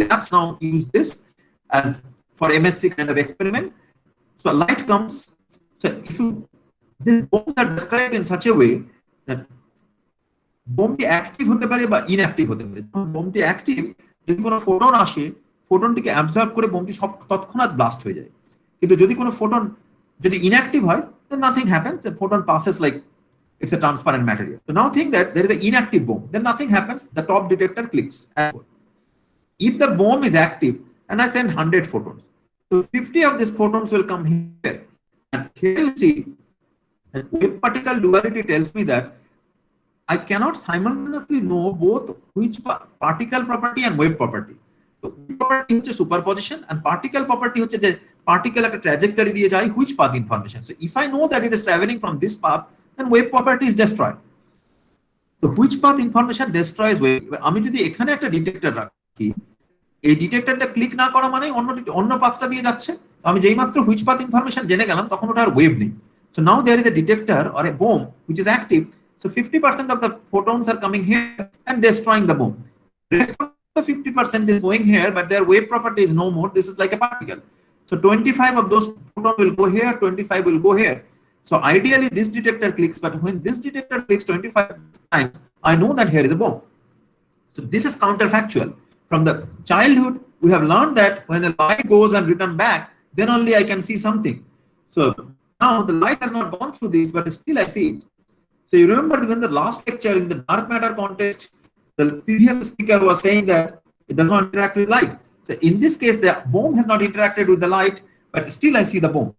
labs now use this as for MSc kind of experiment. So light comes. So if you, these bombs are described in such a way that বোমটি active হতে পারে বা inactive হতে পারে। বোমটি active, যদি কোনো photon আসে, ফোটনটিকে absorb করে বোমটি সব তৎক্ষণাৎ ব্লাস্ট হয়ে যায়। কিন্তু যদি কোনো ফোটন যদি ইনঅ্যাক্টিভ হয়, then nothing happens. The photon passes like it's a transparent material. So now think that there is an inactive bomb, then nothing happens. The top detector clicks. If the bomb is active and I send 100 photons, so 50 of these photons will come here. And here you see that wave particle duality tells me that I cannot simultaneously know both which particle property and wave property. So wave property is superposition and particle property is the particle at a trajectory diye jai which path information. So if I know that it is traveling from this path, then wave property is destroyed. So which path information destroys wave? আমি যদি এখানে একটা detector রাখি, এই ডিটেক্টরটা click না করা মানে অন্য পাথটা দিয়ে যাচ্ছে। তো আমি যেই মাত্র which path information জেনে গেলাম, তখন ওটা আর ওয়েভ নেই। So now there is a detector or a bomb which is active. So 50% of the photons are coming here and destroying the bomb. The rest of the 50% is going here, but their wave property is no more. This is like a particle. So 25 of those photons will go here, 25 will go here. So ideally this detector clicks, but when this detector clicks 25 times, I know that here is a bomb. So this is counterfactual. From the childhood, we have learned that when a light goes and return back, then only I can see something. So now the light has not gone through this, but still I see it. So you remember when the last lecture in the dark matter contest, the previous speaker was saying that it does not interact with light. So in this case, the bomb has not interacted with the light, but still I see the bomb.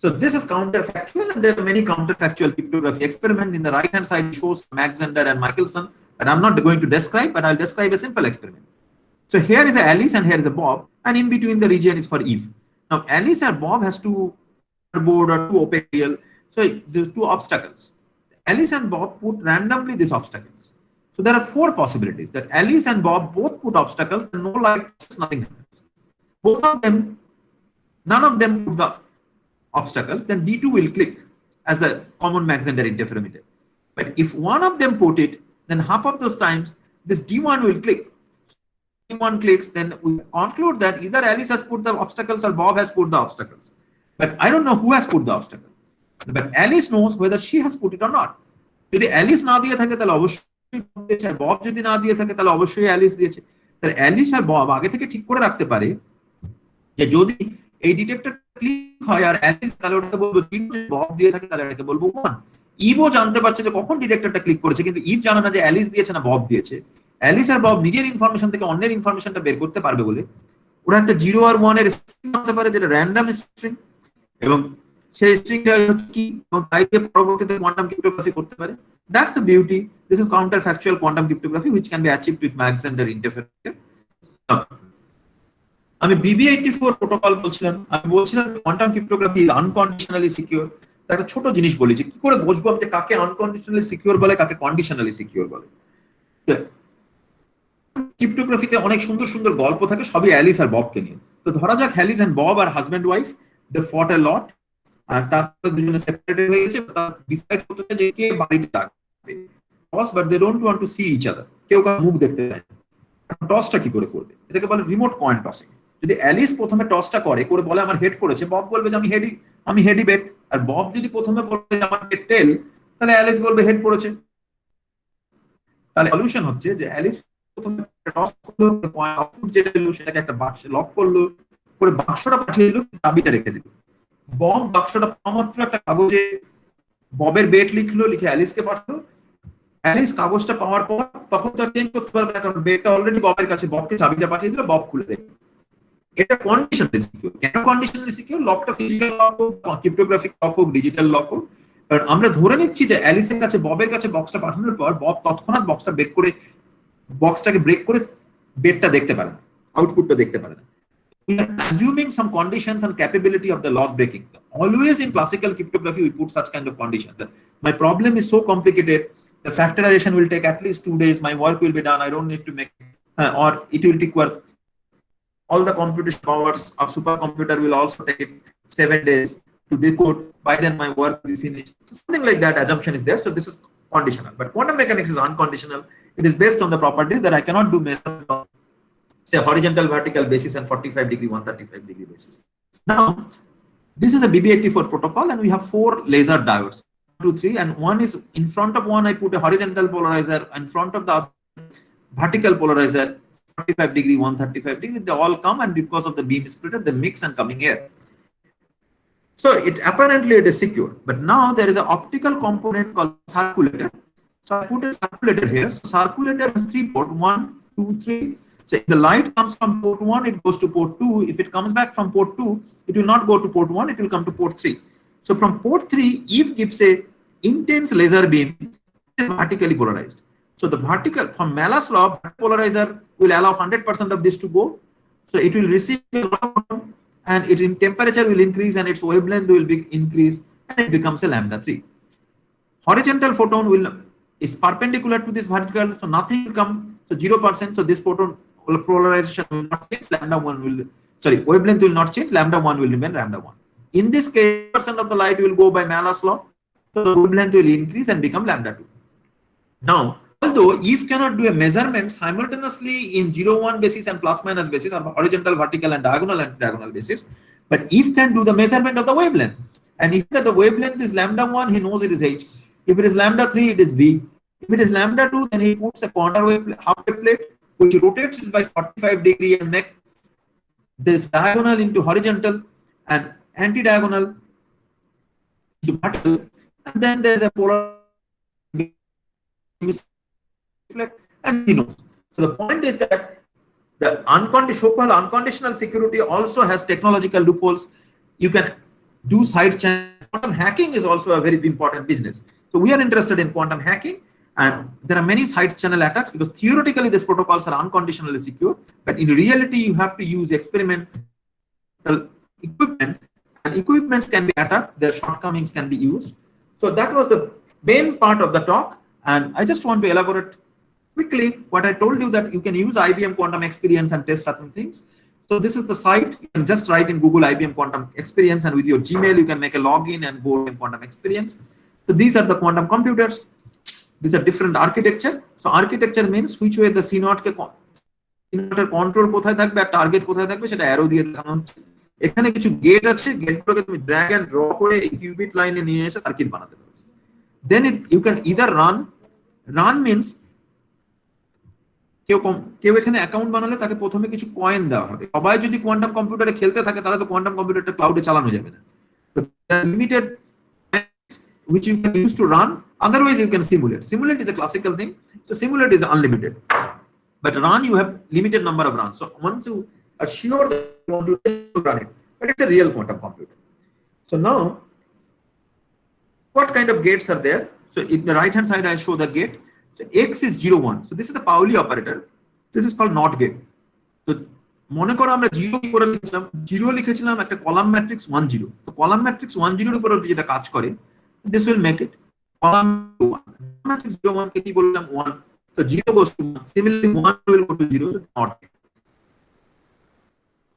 So this is counterfactual, and there are many counterfactual cryptography experiments. In the right hand side shows Mach-Zehnder and Michelson, but I'm not going to describe, but I'll describe a simple experiment. So here is a Alice and here is a Bob, and in between the region is for Eve. Now Alice and Bob has two board or two opaque real. So there's two obstacles. Alice and Bob put randomly these obstacles. So there are four possibilities that Alice and Bob both put obstacles and no light, nothing happens. Both of them, none of them put the obstacles, then D2 will click as the common Mach-Zehnder interferometer. But if one of them put it, then half of those times this D1 will click. D1 clicks, then we conclude that either Alice has put the obstacles or Bob has put the obstacles. But I don't know who has put the obstacle. But Alice knows whether she has put it or not. যদি Alice না দিয়ে থাকে তাহলে অবশ্যই Bob, যদি না দিয়ে থাকে তাহলে অবশ্যই অ্যালিস দিয়েছে। তাহলে অ্যালিস আর বব আগে থেকে ঠিক করে রাখতে পারে যে যদি এই ডিটেক্টর ক্লিক হয় আর অ্যালিস, তাহলে ওটাকে বলবো বব দিয়ে থাকে, তাহলে এটাকে বলবো 1। ইভও জানতে পারছে যে কখন ডিটেক্টরটা ক্লিক করেছে, কিন্তু ইভ জানে না যে অ্যালিস দিয়েছে না বব দিয়েছে। অ্যালিস আর বব নিজের ইনফরমেশন থেকে অন্যের ইনফরমেশনটা বের করতে পারবে বলে ওরা একটা 0 আর 1 এর স্ট্রিং আনতে পারে, যেটা র্যান্ডম স্ট্রিং, এবং সেই স্ট্রিংটা কি তাই দিয়ে পরবর্তীতে কোয়ান্টাম ক্রিপ্টোগ্রাফি করতে পারে। That's the beauty. This is counterfactual quantum cryptography which can be achieved with Mach-Zehnder interferometer. আমি BB84 প্রোটোকল বলছিলাম, আমি বলছিলাম quantum cryptography is unconditionally secure. একটা ছোট জিনিস বলি যে কি করে বুঝবো যে কাকে আনকন্ডিশনালি সিকিউর বলে, কাকে কন্ডিশনালি সিকিউর বলে। ক্রিপ্টোগ্রাফিতে অনেক সুন্দর সুন্দর গল্প থাকে, সবই অ্যালিস আর ববকে নিয়ে। তো ধরা যাক অ্যালিস এন্ড বব আর husband wife, they fought a লট, আর তারপরে দুজনে সেপারেটেড হয়ে গেছে। তারা ডিসাইড করতে চায় যে কে বাড়িতে থাকবে, toss, but they don't want to see each other, কেউ কারো মুখ দেখতে চায় না। টসটা কি করে করবে, এটাকে বলে রিমোট কয়েন টসিং। যদি অ্যালিস প্রথমে টসটা করে বলে আমার হেড করেছে, বব বলবে যে আমি হেডি বেট। আর বব যদি প্রথমে বলে যে আমার হেড টেল, তাহলে অ্যালিস বলবে হেড পড়েছে। তাহলে সলিউশন হচ্ছে যে অ্যালিস প্রথমে টস করলো, আউটপুট যেটা দিল সেটাকে একটা বাক্সে লক করলো, করে বাক্সটা পাঠিয়ে দিল, চাবিটা রেখে দিল। বব বাক্সটা মাত্র একটা কাগজে ববের বেট লিখলো, লিখে অ্যালিসকে পাঠালো। অ্যালিস কাগজটা পাওয়ার পর তখন তো চেঞ্জ করতে পারবে না, কারণ বেটটা অলরেডি ববের কাছে, ববকে চাবিটা পাঠিয়ে দিল, বব খুলে দেখলো। এটা কন্ডিশনালি সিকিউর। কেন কন্ডিশনালি সিকিউর? লকটা ফিজিক্যাল লক হোক, ক্রিপ্টোগ্রাফিক লক হোক, ডিজিটাল লক হোক, কারণ আমরা ধরে নিচ্ছি যে অ্যালিসের কাছে, ববের কাছে বক্সটা পাঠানোর পর বব তৎক্ষণাৎ বক্সটা ব্রেক করে, বক্সটাকে ব্রেক করে বেটটা দেখতে পারে না, আউটপুটটা দেখতে পারে না। We are assuming some conditions and capability of the lock breaking. Always in classical cryptography, we put such kind of conditions. My problem is so complicated. The factorization will take at least 2 days. My work will be done. I don't need to make, or it will require all the computation powers of supercomputer will also take 7 days to decode. By then, my work will be finished. Something like that assumption is there. So this is conditional. But quantum mechanics is unconditional. It is based on the properties that I cannot do measurement of, say, horizontal, vertical basis and 45 degree, 135 degree basis. Now, this is a BB84 protocol, and we have 4 laser diodes, 2, 3, and one is in front of one. I put a horizontal polarizer, in front of the other vertical polarizer, 45 degree, 135 degree. They all come, and because of the beam splitter, they mix and coming here. So it apparently it is secure, but now there is an optical component called circulator. So I put a circulator here. So circulator has 3 ports, 1, 2, 3. So if the light comes from port 1, it goes to port 2. If it comes back from port 2, it will not go to port 1, it will come to port 3. So from port 3, if gives a intense laser beam, it is vertically polarized. So the vertical, from Malus law, polarizer will allow 100% of this to go. So it will receive a lot, and its temperature will increase and its wavelength will be increased, and it becomes a lambda 3. Horizontal photon is perpendicular to this vertical, so nothing will come, so 0%. So this photon polarization will not change, lambda 1 will, sorry, wavelength will not change, lambda 1 will remain lambda 1. In this case, percent of the light will go by Malus law, so the wavelength will increase and become lambda 2. Now, although if cannot do a measurement simultaneously in 0, 1 basis and plus minus basis, or horizontal, vertical, and diagonal basis, but if can do the measurement of the wavelength, and if the wavelength is lambda 1, he knows it is H. If it is lambda 3, it is V. If it is lambda 2, then he puts a quarter wave half wave plate which rotates it by 45 degree and make this diagonal into horizontal and anti-diagonal into vertical, and then there is a polar reflect, and he knows. So the point is that the so-called unconditional security also has technological loopholes. You can do side channel. Quantum hacking is also a very important business. So we are interested in quantum hacking, and there are many side channel attacks because theoretically these protocols are unconditionally secure, but in reality you have to use experimental equipment, and equipments can be attacked, their shortcomings can be used. So that was the main part of the talk, and I just want to elaborate quickly what I told you, that you can use IBM quantum experience and test certain things. So this is the site. You can just write in Google IBM quantum experience, and with your Gmail you can make a login and go in quantum experience. So these are the quantum computers. These are different architecture. So architecture means which way the C0 ke control কোথায় থাকবে আর target কোথায় থাকবে সেটা arrow দিয়ে দেখানো হচ্ছে। এখানে কিছু গেট আছে, গেটগুলোকে তুমি ড্র্যাগ এন্ড ড্র করে এই কিউবিট লাইনে নিয়ে এসে সার্কিট বানাতে পারো। Then you can either run means কেউ এখানে অ্যাকাউন্ট বানালে তাকে প্রথমে কিছু কয়েন দেওয়া হবে। সবাই যদি কোয়ান্টাম কম্পিউটারে খেলতে থাকে তাহলে তো কোয়ান্টাম কম্পিউটারটা ক্লাউডে চালানো যাবে না। Limited which you can use to run, otherwise you can simulate. Simulate is a classical thing, so simulate is unlimited, but run you have limited number of runs. So once you are sure that you want to run it, but it's a real quantum computer. So now what kind of gates are there? So in the right hand side I show the gate. So X is 0, 1. So this is the Pauli operator. This is called NOT gate. So মনে করো আমরা 0 কি করে লিখলাম, 0 লিখেছিলাম একটা column matrix 1, 0। তো column matrix 1, 0 এর উপর যেটা কাজ করে, this will make it column 1. Matrix 0, 1 কে কি বললাম 1, so 0 goes to 1. Similarly 1 will go to 0, so not.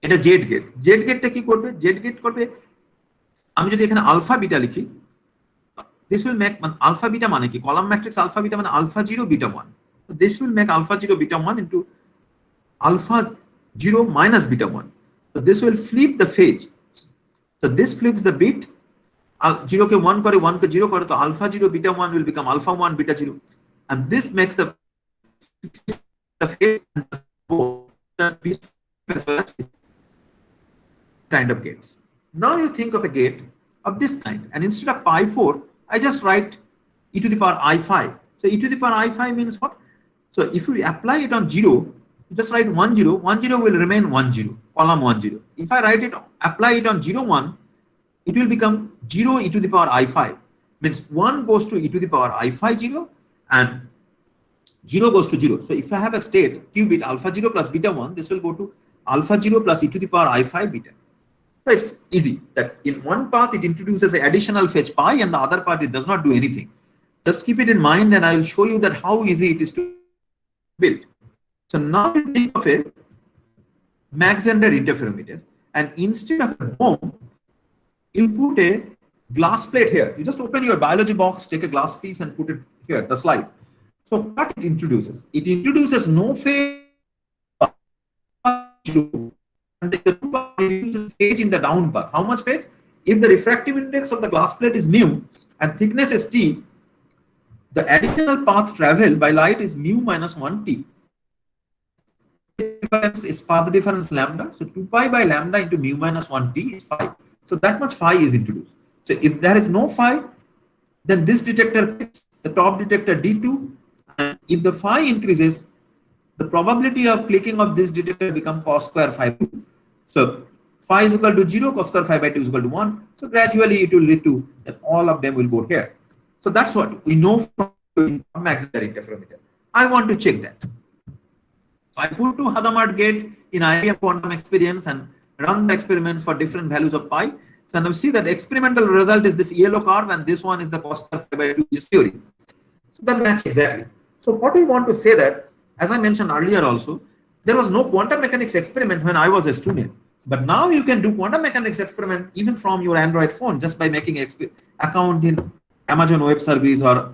এটা জেড গেট। জেড গেটটা কি করবে? জেড গেট করবে, আমি যদি এখানে আলফা বিটা লিখি, this will make alpha beta মানে কি, কলাম ম্যাট্রিক্স আলফা বিটা মানে alpha 0 beta 1, so this will make alpha 0 beta 1 into alpha 0 minus beta 1. So this will flip the phase, so this flips the bit, 0 কে 1 করে, 1 কে 0 করে, তো alpha 0 beta 1 will become alpha 1 beta 0, and this makes the phase kind of gates. Now you think of a gate of this kind, and instead of pi 4 I just write e to the power I5. So e to the power I5 means what? So if you apply it on 0, just write 1 0, 1 0 will remain 1 0, column 1 0. If I write it, apply it on 0 1, it will become 0 e to the power I5. Means 1 goes to e to the power I5 0 and 0 goes to 0. So if I have a state qubit alpha 0 plus beta 1, this will go to alpha 0 plus e to the power I5 beta. So it's easy that in one path it introduces an additional fetch pi and the other part it does not do anything. Just keep it in mind and I will show you that how easy it is to build. So now you think of a Mach-Zehnder interferometer and instead of a bomb, you put a glass plate here. You just open your biology box, take a glass piece and put it here, the slide. So what it introduces? It introduces no phase and the phase in the down path. How much phase? If the refractive index of the glass plate is mu and thickness is t, the additional path traveled by light is mu minus 1t. Difference is path difference lambda. So 2 pi by lambda into mu minus 1t is phi. So that much phi is introduced. So if there is no phi, then this detector hits the top detector D2. And if the phi increases, the probability of clicking of this detector become cos square phi 2. So phi is equal to 0, cos square phi by 2 is equal to 1. So gradually it will lead to that all of them will go here. So that's what we know from Mach-Zehnder interferometer. I want to check that. So I put to Hadamard gate in IBM quantum experience and run the experiments for different values of pi. So now see that experimental result is this yellow curve and this one is the cos square phi by 2 is theory. So that match exactly. So what we want to say that, as I mentioned earlier also, there was no quantum mechanics experiment when I was a student. But now you can do quantum mechanics experiment even from your Android phone just by making an account in Amazon Web Service or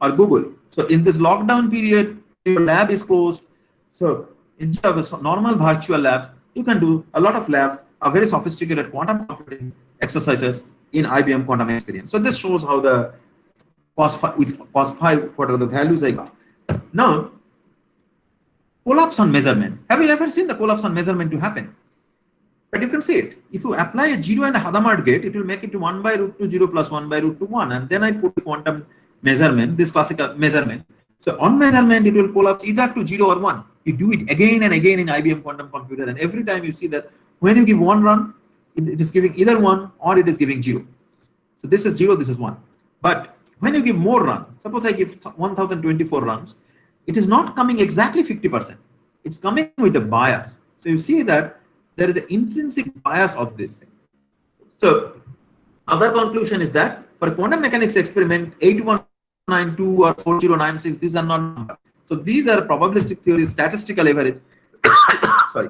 Google. So in this lockdown period, your lab is closed. So instead of a normal virtual lab, you can do a lot of labs, a very sophisticated quantum computing exercises in IBM quantum experience. So this shows how the cos phi, with cos phi, what are the values I got. Now, collapse on measurement. Have you ever seen the collapse on measurement to happen? But you can see it. If you apply a 0 and a Hadamard gate, it will make it to 1 by root 2 0 plus 1 by root 2 1. And then I put the quantum measurement, this classical measurement. So on measurement, it will collapse either to 0 or 1. You do it again and again in IBM quantum computer. And every time you see that when you give one run, it is giving either 1 or it is giving 0. So this is 0, this is 1. But when you give more run, suppose I give 1024 runs, it is not coming exactly 50%. It's coming with a bias. So you see that there is an intrinsic bias of this thing. So other conclusion is that for a quantum mechanics experiment, 8192 or 4096, these are not numbers. So these are probabilistic theories, statistical average. Sorry.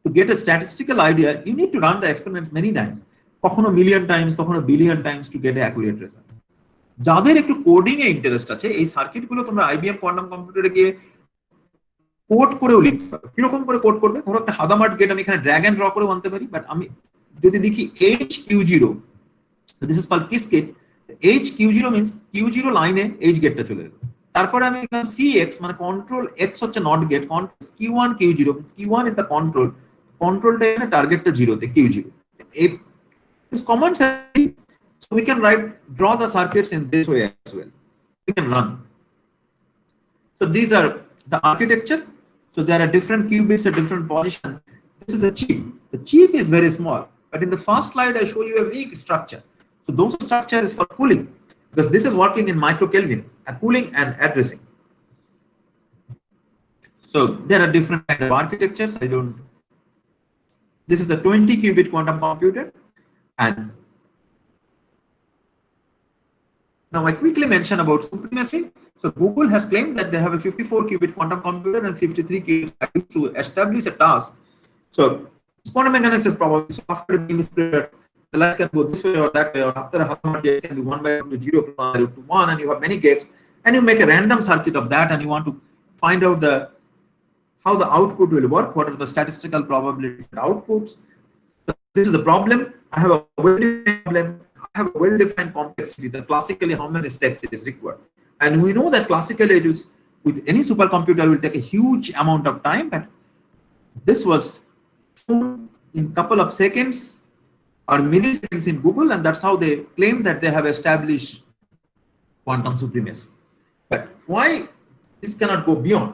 To get a statistical idea, you need to run the experiments many times. কখনো million times, কখনো billion times to get an accurate result. যাদের একটু coding এ interest আছে এই circuit গুলো তোমরা IBM quantum কম্পিউটারে গিয়ে কোড করেও লিখতে পারো। কিরকম করে কোড করবে? ধরো একটা হাদামার্ট গেট আমি এখানে ড্র্যাগ এন্ড ড্র করে আনতে পারি, বাট আমি যদি দেখি HQ0, this is called kiss gate. HQ0 means Q0 লাইনে H গেটটা চলে এলো। তারপরে আমি CX মানে কন্ট্রোল X হচ্ছে not gate, Q1 Q0, Q1 is the control, কন্ট্রোলটা এখানে টার্গেটটা 0 তে Q0। This common sense, so we can draw the circuits in this way as well. We can run. So these are the architecture. So there are different qubits at different position. This is the chip. The chip is very small, but in the first slide I show you a weak structure. So those structure is for cooling, because this is working in microkelvin, cooling and addressing. So there are different kind of architectures. This is a 20 qubit quantum computer. And now I quickly mention about supremacy. So Google has claimed that they have a 54 qubit quantum computer and 53 qubit to establish a task. So quantum mechanics is probably so after being spread, the light can go this way or that way, or after a Hadamard gate can be 1 by root 0 plus root 1, and you have many gates, and you make a random circuit of that, and you want to find out how the output will work, what are the statistical probability outputs. This is the problem. I have a well-defined problem. I have a well-defined complexity. That classically, how many steps it is required, and we know that classically it is with any supercomputer will take a huge amount of time. But this was in couple of seconds or milliseconds in Google, and that's how they claim that they have established quantum supremacy. But why this cannot go beyond?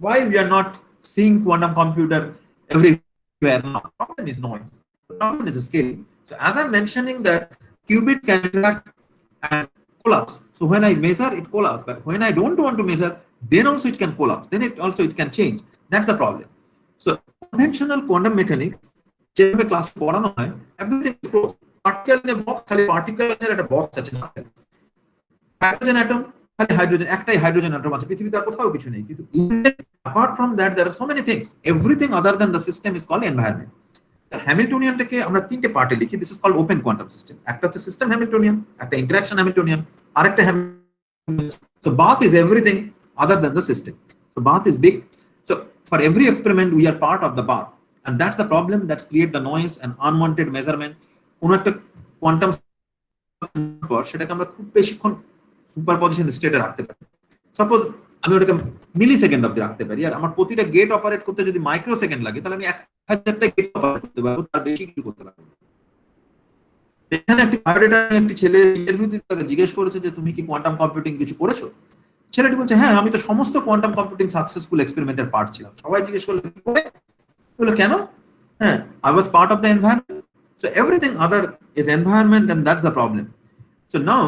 Why we are not seeing quantum computer everywhere. Now, problem is noise. The problem is the scaling. So as I'm mentioning that qubit can interact and collapse. So when I measure, it collapses. But when I don't want to measure, then also it can collapse. Then it can change. That's the problem. So conventional quantum mechanics, যেভাবে class পড়ানো হয়, everything is closed. Particle in a box, খালি particle আছে একটা box আছে না। Hydrogen atom, খালি hydrogen, একটাই হাইড্রোজেন অ্যাটম আছে, পৃথিবীতে আর কোথাও কিছু নেই। কিন্তু apart from that there are so many things. Everything other than the system is called environment. The Hamiltonianটাকে আমরা তিনটে পার্টে লিখি। This is called open quantum system. একটা হচ্ছে system Hamiltonian, একটা interaction Hamiltonian, আরেকটা Hamiltonian. So bath is everything other than the system. So bath is big. So for every experiment we are part of the bath, and that's the problem that create the noise and unwanted measurement. কোনো একটা quantum পর সেটাকে আমরা খুব বেশিক্ষণ superposition স্টেটে রাখতে পারি। সাপোজ আমি ওটাকে মিলি সেকেন্ড অব্দি রাখতে পারি, আর আমার প্রতিটা গেট অপারেট করতে যদি মাইক্রো সেকেন্ড লাগে, তাহলে আমি 1000টা গেট অপারেট করতে পারবো, তার বেশি কিছু করতে পারবো। এখানে একটি বায়োডাটা একটি ছেলে ইন্টারভিউ দিতে তাকে জিজ্ঞেস করেছে যে তুমি কি কোয়ান্টাম কম্পিউটিং কিছু করেছো? ছেলেটি বলছে হ্যাঁ, আমি তো সমস্ত কোয়ান্টাম কম্পিউটিং সাকসেসফুল এক্সপেরিমেন্টের পার্ট ছিলাম। সবাই জিজ্ঞেস করলো কি করে? বললো কেন? হ্যাঁ, I was part of the environment. So everything other is environment, and that's the problem. So now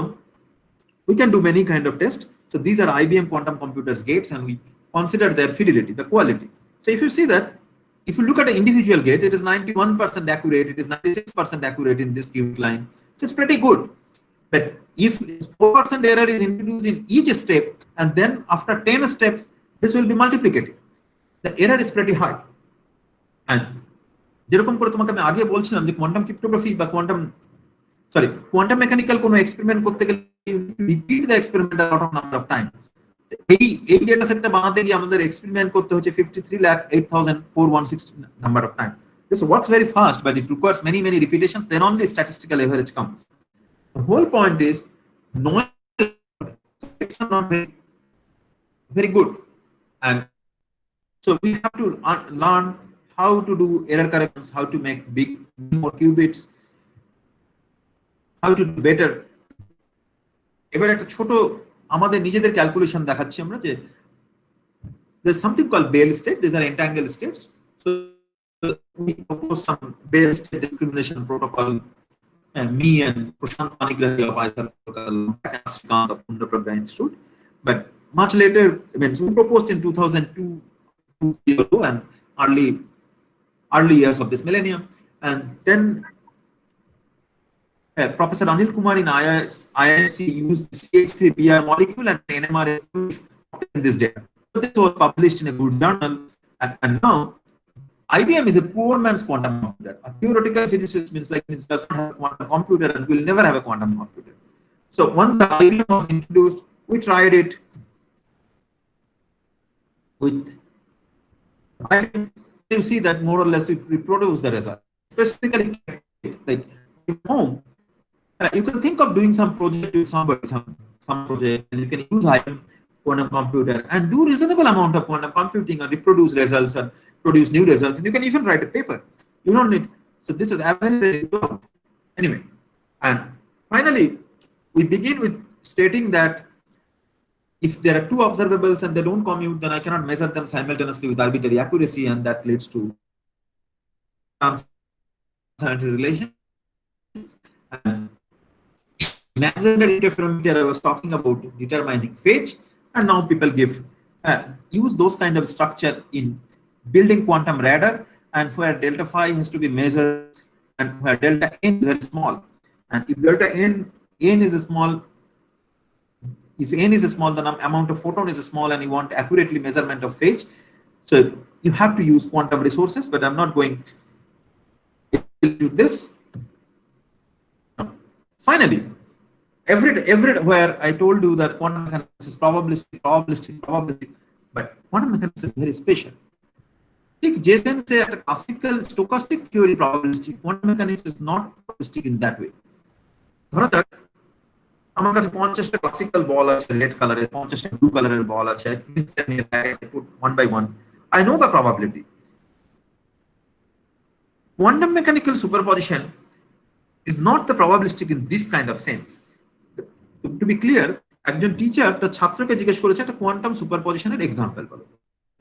we can do many kind of tests. So these are IBM quantum computers gates, and we consider their fidelity, the quality. So if you see that, if you look at an individual gate, it is 91% accurate, it is 96% accurate in this qubit line. So it's pretty good. But if 4% error is introduced in each step, and then after 10 steps, this will be multiplicative. The error is pretty high. And যেরকম করে তোমাকে আমি আগে বলছিলাম যে quantum cryptography বা quantum mechanical কোনো experiment করতে গেলে repeat the experiment a lot of number of time. এই ডেটা সেটটা বানাতে গিয়ে আমাদের এক্সপেরিমেন্ট করতে হচ্ছে 53,08,416 number of time. This works very fast, but it requires many repetitions, then only statistical average comes. The whole point is noise is not very good, and so we have to learn how to do error corrections, how to make more qubits, how to do better. এবার একটা ছোট আমাদের নিজেদের calculation দেখাচ্ছি আমরা যে there's something called Bell state. These are entangled states. So we propose some Bell state discrimination protocol, and me and Prashant Panigrahi of Srikant of Pundapragya Institute. But much later, we proposed in 2002 and early years of this millennium, and then Professor Anil Kumar in IISc used CH3Br molecule and NMR in this data. So this was published in a good journal, and now IBM is a poor man's quantum computer. A theoretical physicist means does not have a quantum computer and will never have a quantum computer. So once the IBM was introduced, we tried it with IBM. You see that more or less we reproduce the result. Specifically, like at home, you can think of doing some project with somebody, some project, and you can use IBM quantum computer and do reasonable amount of quantum computing and reproduce results and produce new results, and you can even write a paper. You don't need. So this is available. Anyway, and finally, we begin with stating that if there are two observables and they don't commute, then I cannot measure them simultaneously with arbitrary accuracy, and that leads to uncertainty relations. In Alexander interferometer, I was talking about determining phase, and now people use those kind of structure in building quantum radar, and where delta phi has to be measured, and where delta n is very small, and if delta n is small, if n is small, the amount of photon is small, and you want accurately measurement of phase, so you have to use quantum resources. But I'm not going to this. Finally, everywhere I told you that quantum mechanics is probabilistic, but quantum mechanics is very special. Jason said a classical stochastic theory probabilistic. Quantum mechanics is not probabilistic in that way. ধরা যাক আমার কাছে 50টা classical বল আছে red কালারের, 50টা blue কালারের বল আছে, put one by one. I know the probability. Quantum mechanical superposition is not the probabilistic in this kind of sense. To be clear, একজন teacher তার ছাত্রকে জিজ্ঞেস করেছে একটা কোয়ান্টাম সুপারপজিশনের এক্সাম্পল বলো।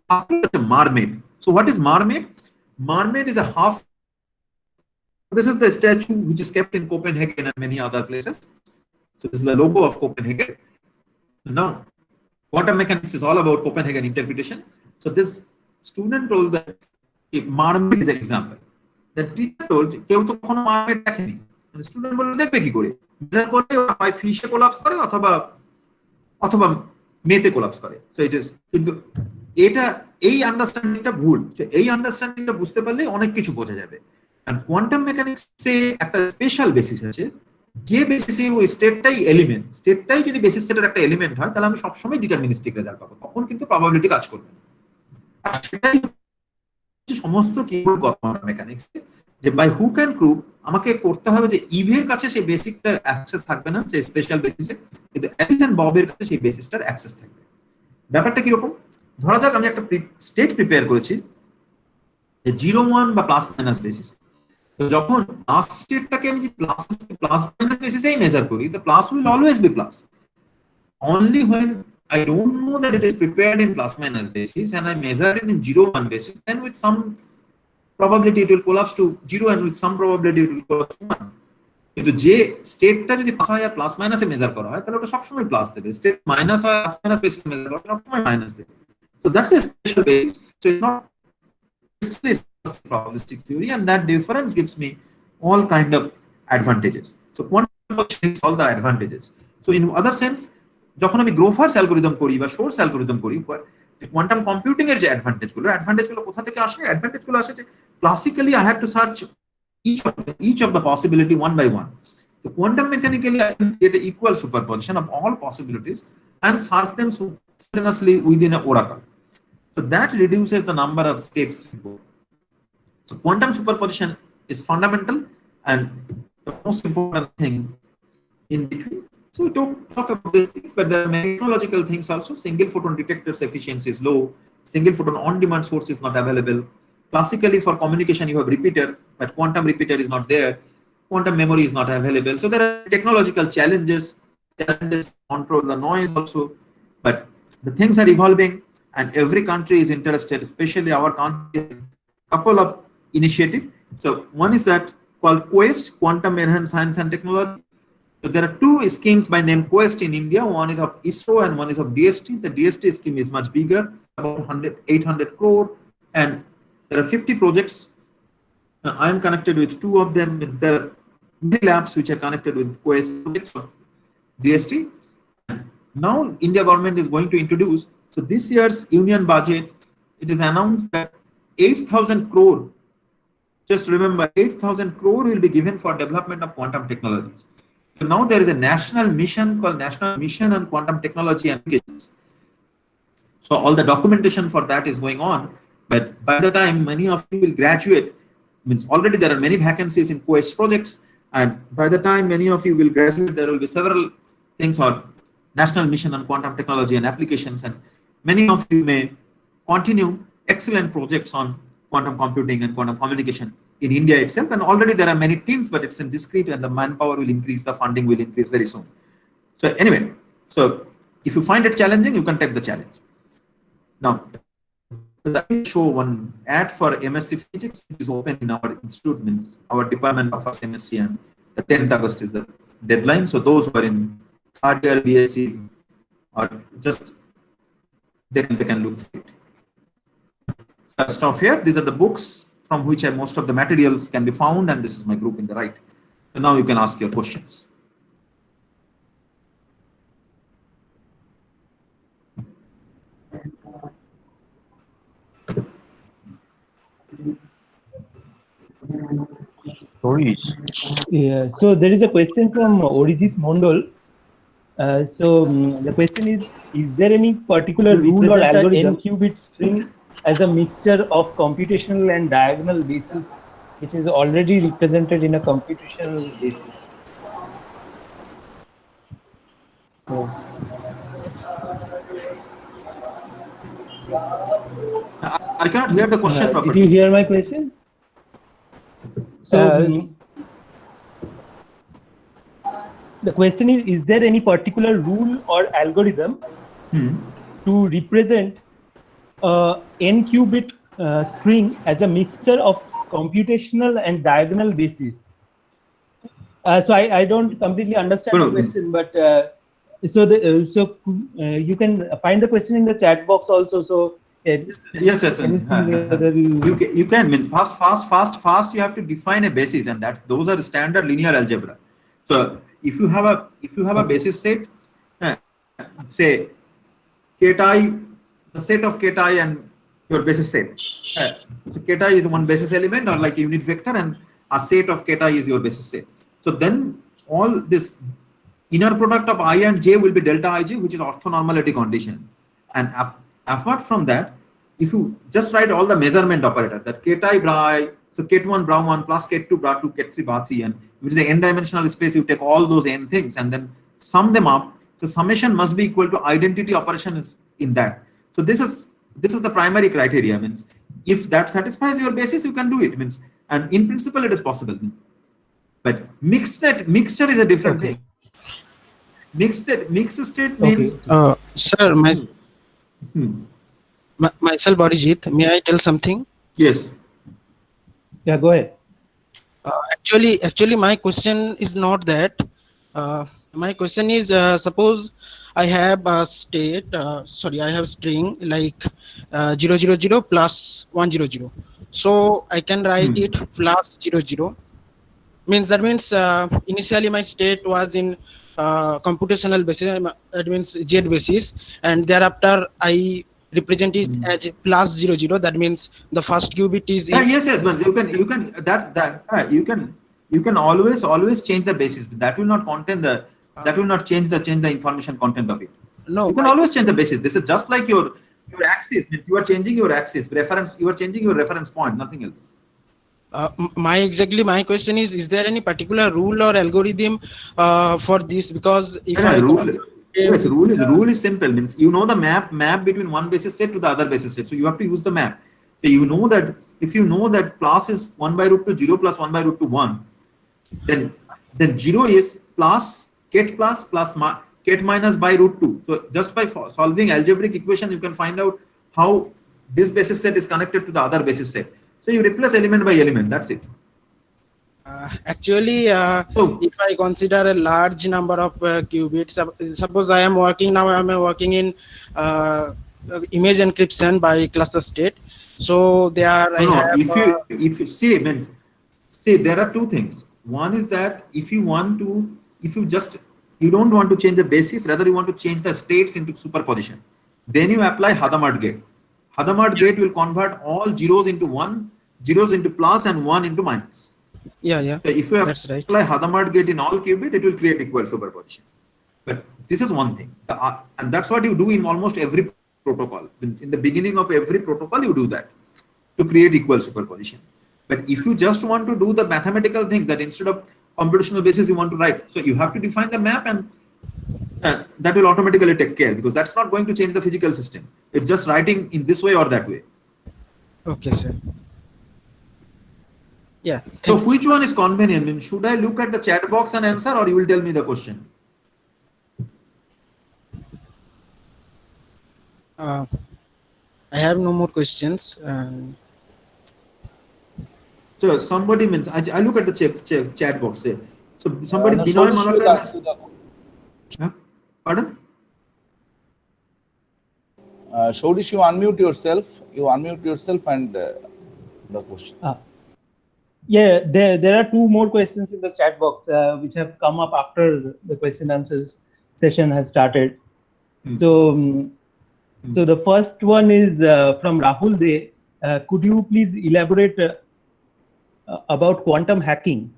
Mermaid. So what is mermaid? Mermaid is a half. This is the statue which is kept in Copenhagen and many other places. So this is the logo of Copenhagen. Now, quantum mechanics is all about Copenhagen interpretation. So this student told that if mermaid is an example. The teacher told, কেউ তো কখনো mermaid দেখেনি। Student বলল দেখবে কি করে? Measure করে হয় ফিশে কোলাপস করে অথবা মেতে কোলাপস করে। সো ইট ইজ, কিন্তু এটা এই আন্ডারস্ট্যান্ডিংটা ভুল। এই আন্ডারস্ট্যান্ডিংটা বুঝতে পারলে অনেক কিছু বোঝা যাবে। এন্ড কোয়ান্টাম মেকানিক্সে একটা স্পেশাল বেসিস আছে, যে বেসিসে ওই স্টেটটাই যদি বেসিস সেটের একটা এলিমেন্ট হয়, তাহলে আমি সবসময় ডিটারমিনিস্টিক রেজাল্ট পাবো, তখন কিন্তু প্রবাবিলিটি কাজ করবে না। আর সেটাই সমস্ত কিবোর্ড কোয়ান্টাম মেকানিক্সে, যে বাই হুক অ্যান্ড ক্রুক আমাকে করতে হবে যে ইভের কাছে সেই বেসিকটার অ্যাক্সেস থাকবে না, সেই স্পেশাল বেসিসে, কিন্তু অ্যালিস এন্ড ববের কাছে সেই বেসিসটার অ্যাক্সেস থাকবে। ব্যাপারটা কিরকম? ধরা যাক আমি একটা স্টেট প্রিপেয়ার করেছি 0-1 বা প্লাস মাইনাস বেসিস। তো যখন প্লাস স্টেটটাকে আমি প্লাস মাইনাস বেসিসেই মেজার করি, the plus will always be plus. Only when I don't know that it is prepared in plus minus basis and I measure it in 0-1 basis, then with some probability it will collapse to 0 and with some probability it will collapse to 1. কিন্তু যে স্টেটটা যদি pass হয় আর plus মাইনাসে measure করা হয়, তাহলে ওটা সবসময় প্লাস দেবে। স্টেট মাইনাস হয় প্লাস মাইনাস বেসিসে মেজার করা সবসময় মাইনাস দেবে। So that's a special basis. So it's not probabilistic theory, and that difference gives me all kind of advantages. So quantum takes all the advantages. So in other sense, যখন আমি গ্রোভার্স algorithm করি বা source algorithm করি, quantum computing এর যে অ্যাডভান্টেজগুলো কোথা থেকে আসে? অ্যাডভান্টেজগুলো আসে যে classically I had to search each of the possibility one by one. So quantum mechanically I can get an equal superposition of all possibilities and search them simultaneously within an oracle. So that reduces the number of steps. So quantum superposition is fundamental and the most important thing in between. So we don't talk about these things, but there are many technological things also. Single photon detectors efficiency is low. Single photon on-demand source is not available. Classically for communication you have repeater, but quantum repeater is not there. Quantum memory is not available. So there are technological challenges to control the noise also. But the things are evolving and every country is interested, especially our country, couple of initiative. So one is that called QUEST, Quantum Enhanced Science and Technology. So there are two schemes by name QUEST in India. One is of ISRO and one is of DST. The DST scheme is much bigger, about 800 crore, and there are 50 projects. I am connected with two of them. There are many labs which are connected with QUEST projects of DST. Now India government is going to introduce, so this year's union budget, it is announced that 8,000 crore, just remember 8,000 crore will be given for development of quantum technologies. So now there is a national mission called National Mission on Quantum Technology Applications. So all the documentation for that is going on, but by the time many of you will graduate, means already there are many vacancies in QUEST projects, and by the time many of you will graduate, there will be several things on National Mission on Quantum Technology and Applications, and many of you may continue excellent projects on quantum computing and quantum communication in India itself. And already there are many teams, but it's in discrete and the manpower will increase, the funding will increase very soon. So anyway, so if you find it challenging, you can take the challenge. Now, let me show one ad for MSc Physics, which is open in our institute, means our department offers MSc, and the 10th August is the deadline. So those who are in third year BSc or just they can look for it. I'll stop here. These are the books from which most of the materials can be found, and this is my group in the right. So now you can ask your questions. Yeah, so there is a question from Orijit Mondol. The question is there any particular rule or algorithm n-qubit string as a mixture of computational and diagonal basis, which is already represented in a computational basis? So I cannot hear the question properly. Did you hear my question? So the question is there any particular rule or algorithm to represent n-qubit string as a mixture of computational and diagonal basis. So I don't completely understand the question, but you can find the question in the chat box also. So yes. Can you see whether You can means fast. You have to define a basis, and those are standard linear algebra. So if you have a basis set, say ket-i, the set of ket-i and your basis set. So ket-i is one basis element or like a unit vector, and a set of ket-i is your basis set. So then all this inner product of I and j will be delta ij, which is orthonormality condition. And apart from that, if you just write all the measurement operator, that ket-i bra I, so ket1 bra 1 plus ket2 bra 2 ket3 bra 3, and which is the n-dimensional space, you take all those n things and then sum them up. So summation must be equal to identity operation is in that. So this is the primary criteria. Means if that satisfies your basis, you can do it. Means, and in principle it is possible. But mixture is a different thing. Mixed state means sir, myself Arijit, may I tell something? yes. Yeah, go ahead. Actually my question is not that. My question is, suppose I have a state, I have string like 000 plus 100. So I can write it plus 00. That means initially my state was in computational basis, that means Z basis, and thereafter I represent it as plus 00. That means the first qubit is yes. Man, you can always change the basis, but that will not contain that will not change the information content of it. No, you can always change the basis. This is just like your axis. Means you are changing your axis reference. You are changing your reference point. Nothing else. My question is there any particular rule or algorithm for this? Because if rule is simple. Means you know the map between one basis set to the other basis set. So you have to use the map. So you know that if you know that plus is 1 by root 2 0 plus 1 by root 2 1, then 0 is plus ket ket minus by root 2. So just by solving algebraic equation, you can find out how this basis set is connected to the other basis set. So you replace element by element. That's it. So if I consider a large number of qubits, suppose I am working in image encryption by cluster state. So there if you see, means there are two things. One is that if you don't want to change the basis, rather you want to change the states into superposition, then you apply Hadamard gate. Hadamard gate will convert all zeros into one, zeros into plus, and one into minus. Yeah. So if you apply Hadamard gate in all qubit, it will create equal superposition. But this is one thing, and that's what you do in almost every protocol. In the beginning of every protocol, you do that to create equal superposition. But if you just want to do the mathematical thing, that instead of computational basis you want to write, so you have to define the map, and that will automatically take care, because that's not going to change the physical system. It's just writing in this way or that way. Okay, sir. Yeah. So which one is convenient? I mean, should I look at the chat box and answer, or you will tell me the question? I have no more questions. So somebody means I look at the chat box. Say, so somebody. Pardon? Shodish, you unmute yourself. And the question. Yeah, there are two more questions in the chat box which have come up after the question answers session has started. So the first one is from Rahul De. Could you please elaborate about quantum hacking?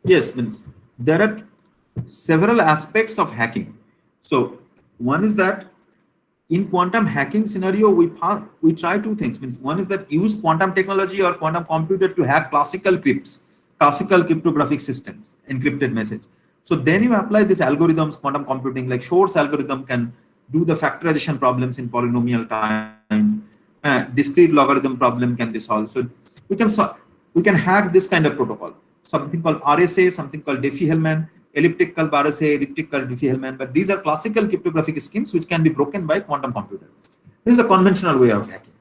Yes, means there are several aspects of hacking. So one is that in quantum hacking scenario, we try two things. Means one is that use quantum technology or quantum computer to hack classical cryptographic systems, encrypted message. So then you apply these algorithms, quantum computing, like Shor's algorithm can do the factorization problems in polynomial time. Discrete logarithm problem can be solved. So we can hack this kind of protocol. Something called RSA, something called Diffie-Hellman. elliptical Baresé, elliptical Diffie-Hellman, but these are classical cryptographic schemes which can be broken by quantum computer. This is a conventional way of hacking.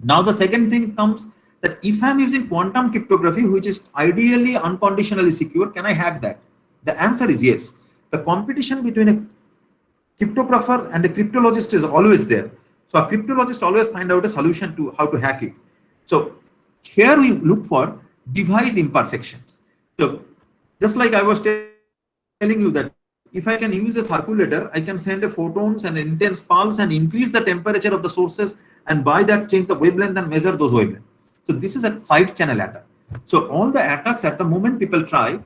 Now the second thing comes that if I'm using quantum cryptography, which is ideally unconditionally secure, can I hack that? The answer is yes. The competition between a cryptographer and a cryptologist is always there. So a cryptologist always find out a solution to how to hack it. So here we look for device imperfections. So just like I was telling you that if I can use a circulator, I can send a photons and an intense pulse and increase the temperature of the sources, and by that change the wavelength and measure those wavelengths. So this is a side channel attack. So all the attacks at the moment people try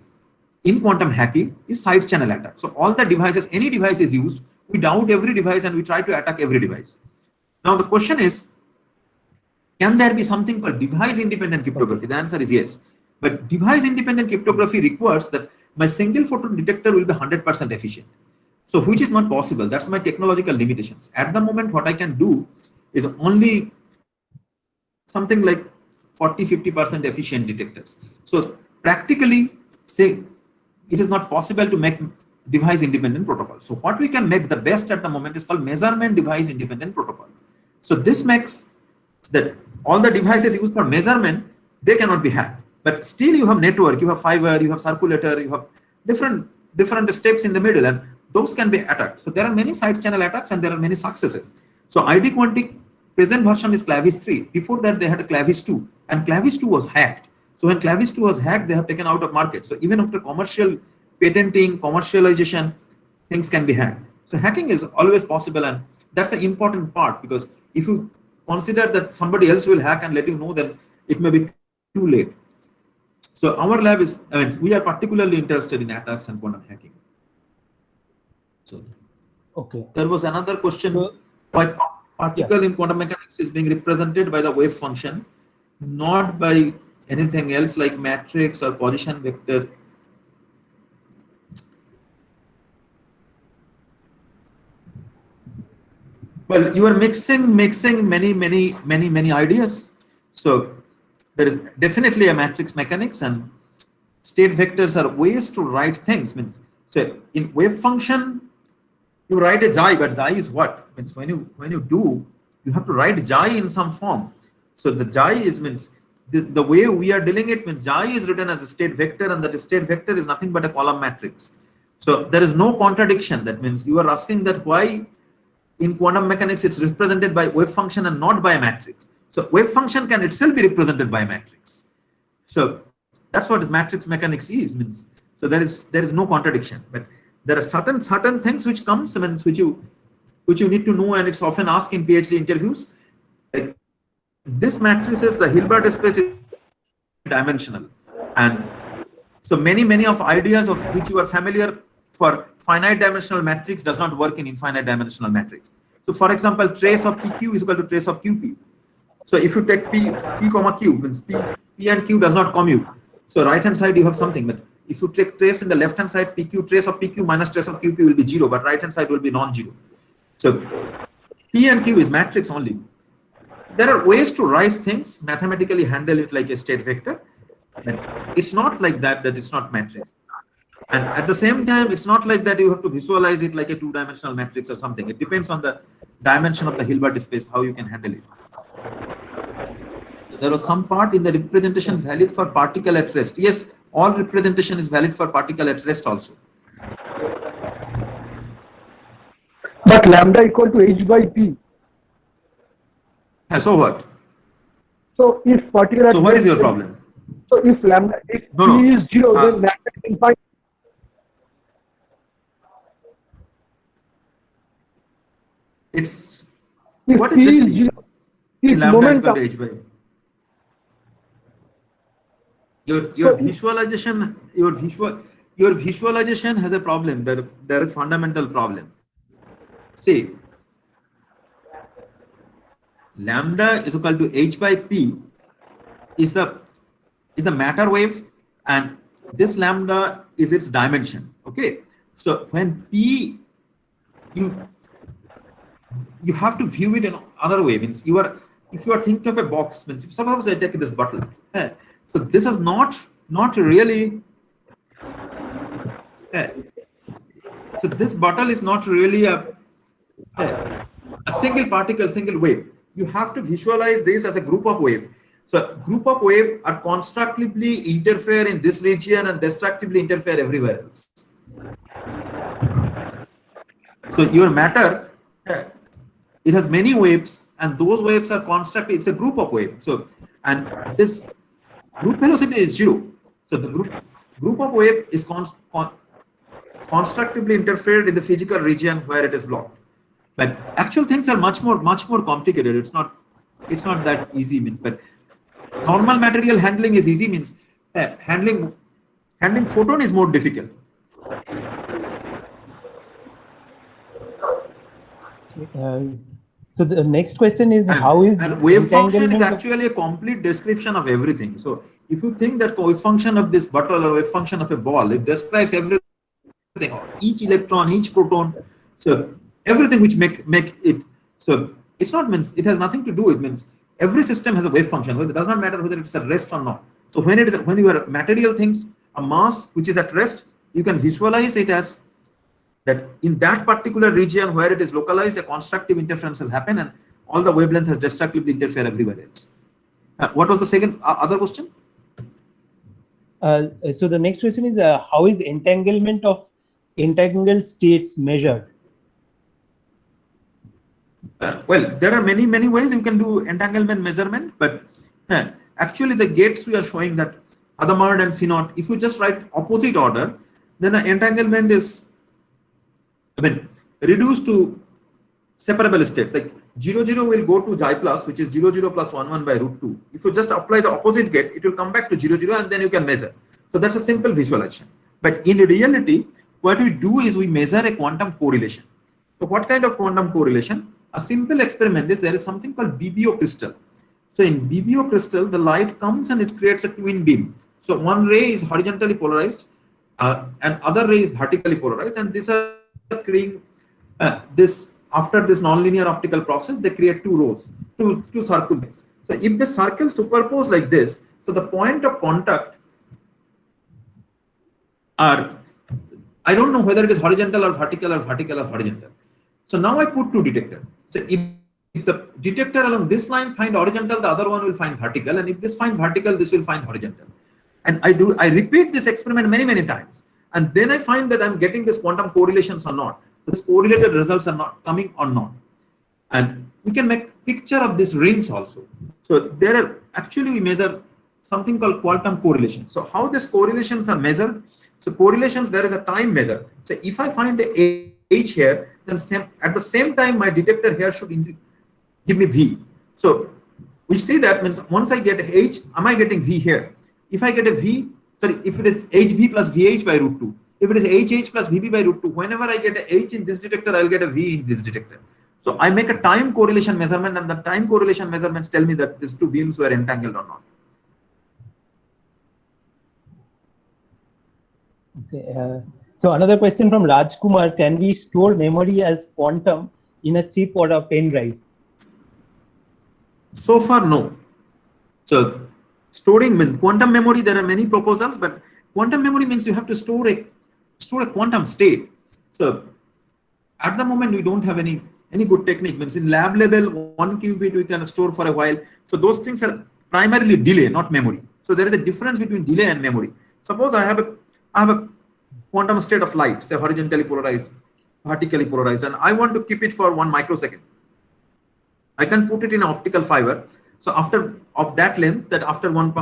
in quantum hacking is side channel attack. So all the devices, any device is used, we doubt every device and we try to attack every device. Now the question is, can there be something called device independent cryptography? The answer is yes. But device independent cryptography requires that my single photon detector will be 100% efficient. So which is not possible. That's my technological limitations. At the moment, what I can do is only something like 40-50% efficient detectors. So practically, say, it is not possible to make device independent protocol. So what we can make the best at the moment is called measurement device independent protocol. So this makes that all the devices used for measurement, they cannot be hacked. But still you have network, you have fiber, you have circulator, you have different steps in the middle, and those can be attacked. So there are many side channel attacks and there are many successes. So ID Quantic present version is Clavis 3. Before that they had a Clavis 2, and Clavis 2 was hacked. So when Clavis 2 was hacked, they have taken out of market. So even after commercial patenting, commercialization, things can be hacked. So hacking is always possible, and that's the important part, because if you consider that somebody else will hack and let you know, then it may be too late. So our lab is, we are particularly interested in attacks and quantum hacking. So Okay. there was another question, So, why particle in quantum mechanics is being represented by the wave function, not by anything else like matrix or position vector. Well, you are mixing many ideas. So there is definitely a matrix mechanics, and state vectors are ways to write things. Means, so in wave function, you write a xi, but xi is what? Means when you do, you have to write xi in some form. So the xi is means the way we are dealing it means xi is written as a state vector, and that state vector is nothing but a column matrix. So there is no contradiction. That means you are asking that why in quantum mechanics it's represented by wave function and not by a matrix. So wave function can itself be represented by a matrix. So that's what matrix mechanics is. Means so there is no contradiction. But there are certain things which comes, which you need to know, and it's often asked in PhD interviews. Like this matrix is the Hilbert space is dimensional, and so many of ideas of which you are familiar for finite dimensional matrix does not work in infinite dimensional matrix. So for example, trace of PQ is equal to trace of QP. So if you take P comma Q, means P and Q does not commute. So right hand side you have something, but if you take trace in the left hand side, PQ, trace of PQ minus trace of QP will be 0, but right hand side will be non-zero. So P and Q is matrix only. There are ways to write things, mathematically handle it like a state vector, but it's not like that it's not matrix. And at the same time, it's not like that you have to visualize it like a two-dimensional matrix or something. It depends on the dimension of the Hilbert space, how you can handle it. There was some part in the representation valid for particle at rest. Yes, all representation is valid for particle at rest also. But lambda equal to h by p. So what? So if particle at So what is rest your problem? So if lambda, if No, p no. is 0, then lambda is infinite. It's If what is p this is thing? 0, if Lambda is equal momentum, to h by. Your visualization has a problem. There is fundamental problem. See, lambda is equal to h by p is the matter wave, and this lambda is its dimension. Okay, so when p you have to view it in another way. Means if you are thinking of a box, means suppose I take this bottle. So this is not really So this bottle is not really a single particle, single wave. You have to visualize this as a group of wave. So group of wave are constructively interfere in this region and destructively interfere everywhere else. So your matter, it has many waves, and those waves are constructive. It's a group of waves. So, and this group velocity is 0. So the group of wave is constructively interfered in the physical region where it is blocked. But actual things are much more complicated. It's not that easy, means. But normal material handling is easy, means handling photon is more difficult. So the next question is, how is and wave function is entanglement actually a complete description of everything. So if you think that wave function of this bottle or wave function of a ball, it describes everything, each electron, each proton, so everything which make it. So it's not, means it has nothing to do with, means every system has a wave function. It does not matter whether it's at rest or not. So when you are material things, a mass which is at rest, you can visualize it as that in that particular region where it is localized, a constructive interference has happened, and all the wavelength has destructively interfered everywhere else. What was the second other question? so the next question is, how is entanglement of entangled states measured? Well, there are many ways you can do entanglement measurement, but actually the gates we are showing that Hadamard and C0, if you just write opposite order, then the entanglement is reduced to separable state. Like 0, 0 will go to J plus, which is 0, 0 plus 1, 1 by root 2. If you just apply the opposite gate, it will come back to 0, 0, and then you can measure. So that's a simple visualization. But in reality, what we do is we measure a quantum correlation. So what kind of quantum correlation? A simple experiment is there is something called BBO crystal. So in BBO crystal, the light comes and it creates a twin beam. So one ray is horizontally polarized and other ray is vertically polarized, and these are creating this. After this nonlinear optical process, they create two rows, two circles. So if the circle superpose like this, so the point of contact are, I don't know whether it is horizontal or vertical or vertical or horizontal. So now I put two detectors. So if the detector along this line find horizontal, the other one will find vertical, and if this find vertical, this will find horizontal. And I repeat this experiment many times, and then I find that I'm getting this quantum correlations or not. This correlated results are not coming or not. And we can make picture of these rings also. So there are, actually we measure something called quantum correlation. So how these correlations are measured? So correlations, there is a time measure. So if I find a H here, then at the same time my detector here should give me V. So we see that means once I get H, am I getting V here? If I get a V, sorry, if it is HV plus VH by root 2, if it is HH plus VB by root 2, whenever I get a H in this detector, I'll get a V in this detector. So I make a time correlation measurement, and the time correlation measurements tell me that these two beams were entangled or not. Okay. So another question from Raj Kumar: can we store memory as quantum in a chip or a pen drive? So far, no. So storing quantum memory, there are many proposals, but quantum memory means you have to store a quantum state. So at the moment we don't have any good technique. Means in lab level, 1 qubit we can store for a while. So those things are primarily delay, not memory. So there is a difference between delay and memory. Suppose I have a quantum state of light, say horizontally polarized, vertically polarized, and I want to keep it for 1 microsecond. I can put it in an optical fiber. So after of that length, that after 1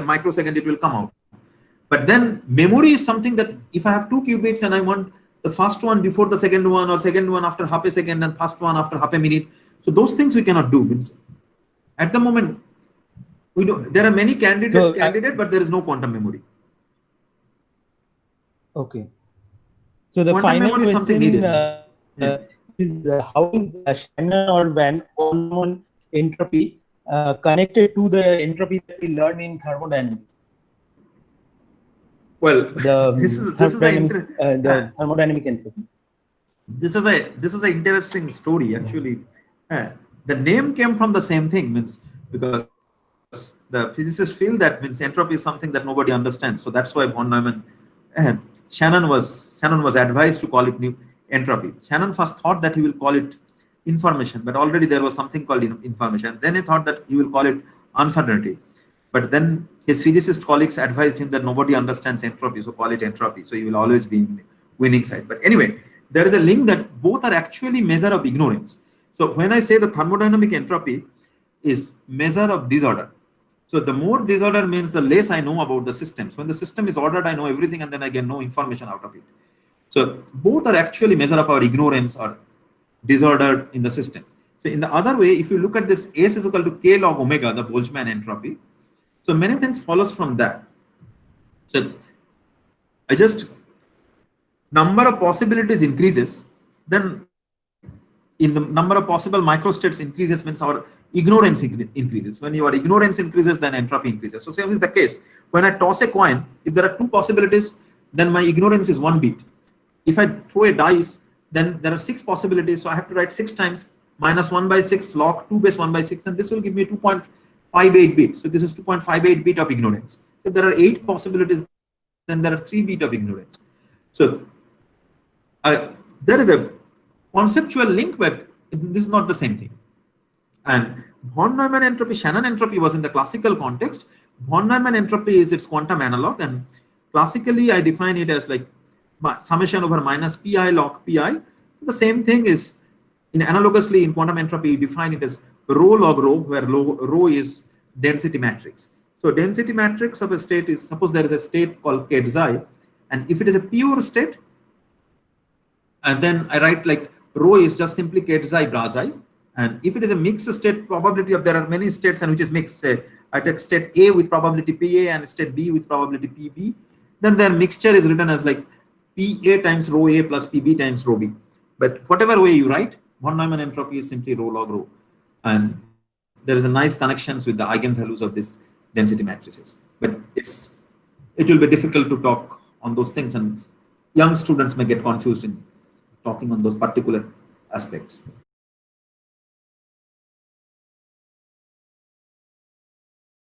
microsecond it will come out. But then memory is something that if I have 2 qubits and I want the first one before the second one, or second one after half a second, and first one after half a minute, so those things we cannot do. At the moment, we do. There are many candidate, but there is no quantum memory. Okay. So the Quantum final memory is something question needed. is how is Shannon or Van Neumann entropy connected to the entropy that we learn in thermodynamics? Well, The this is thermodynamic entropy. This is an interesting story actually. The name came from the same thing, means because the physicists feel that means entropy is something that nobody understands. So that's why von Neumann. Shannon was advised to call it new entropy. Shannon first thought that he will call it information, but already there was something called information. Then he thought that he will call it uncertainty. But then his physicist colleagues advised him that nobody understands entropy, so call it entropy. So he will always be in winning side. But anyway, there is a link that both are actually measure of ignorance. So when I say the thermodynamic entropy is measure of disorder, so the more disorder means the less I know about the systems. When the system is ordered, I know everything and then I get no information out of it. So both are actually measure of our ignorance or disorder in the system. So in the other way, if you look at this S is equal to K log omega, the Boltzmann entropy, so many things follows from that. So I just number of possibilities increases, then in the number of possible microstates increases means our ignorance increases. When your ignorance increases, then entropy increases. So same is the case. When I toss a coin, if there are two possibilities, then my ignorance is 1 bit. If I throw a dice, then there are 6 possibilities. So I have to write 6 times minus 1 by 6 log 2 base 1 by 6, and this will give me 2.58 bit. So this is 2.58 bit of ignorance. So there are 8 possibilities, then there are 3 bit of ignorance. So there is a conceptual link, but this is not the same thing. And von Neumann entropy, Shannon entropy was in the classical context. Von Neumann entropy is its quantum analog, and classically I define it as like summation over minus pi log pi. So the same thing is analogously in quantum entropy, you define it as rho log rho, where rho is density matrix. So density matrix of a state is, suppose there is a state called k xi, and if it is a pure state, and then I write like rho is just simply k xi bra xi. And if it is a mixed state, probability of there are many states and which is mixed. I take state A with probability PA and state B with probability PB. Then their mixture is written as like PA times rho A plus PB times rho B. But whatever way you write, von Neumann entropy is simply rho log rho. And there is a nice connections with the eigenvalues of this density matrices. But it will be difficult to talk on those things, and young students may get confused in talking on those particular aspects.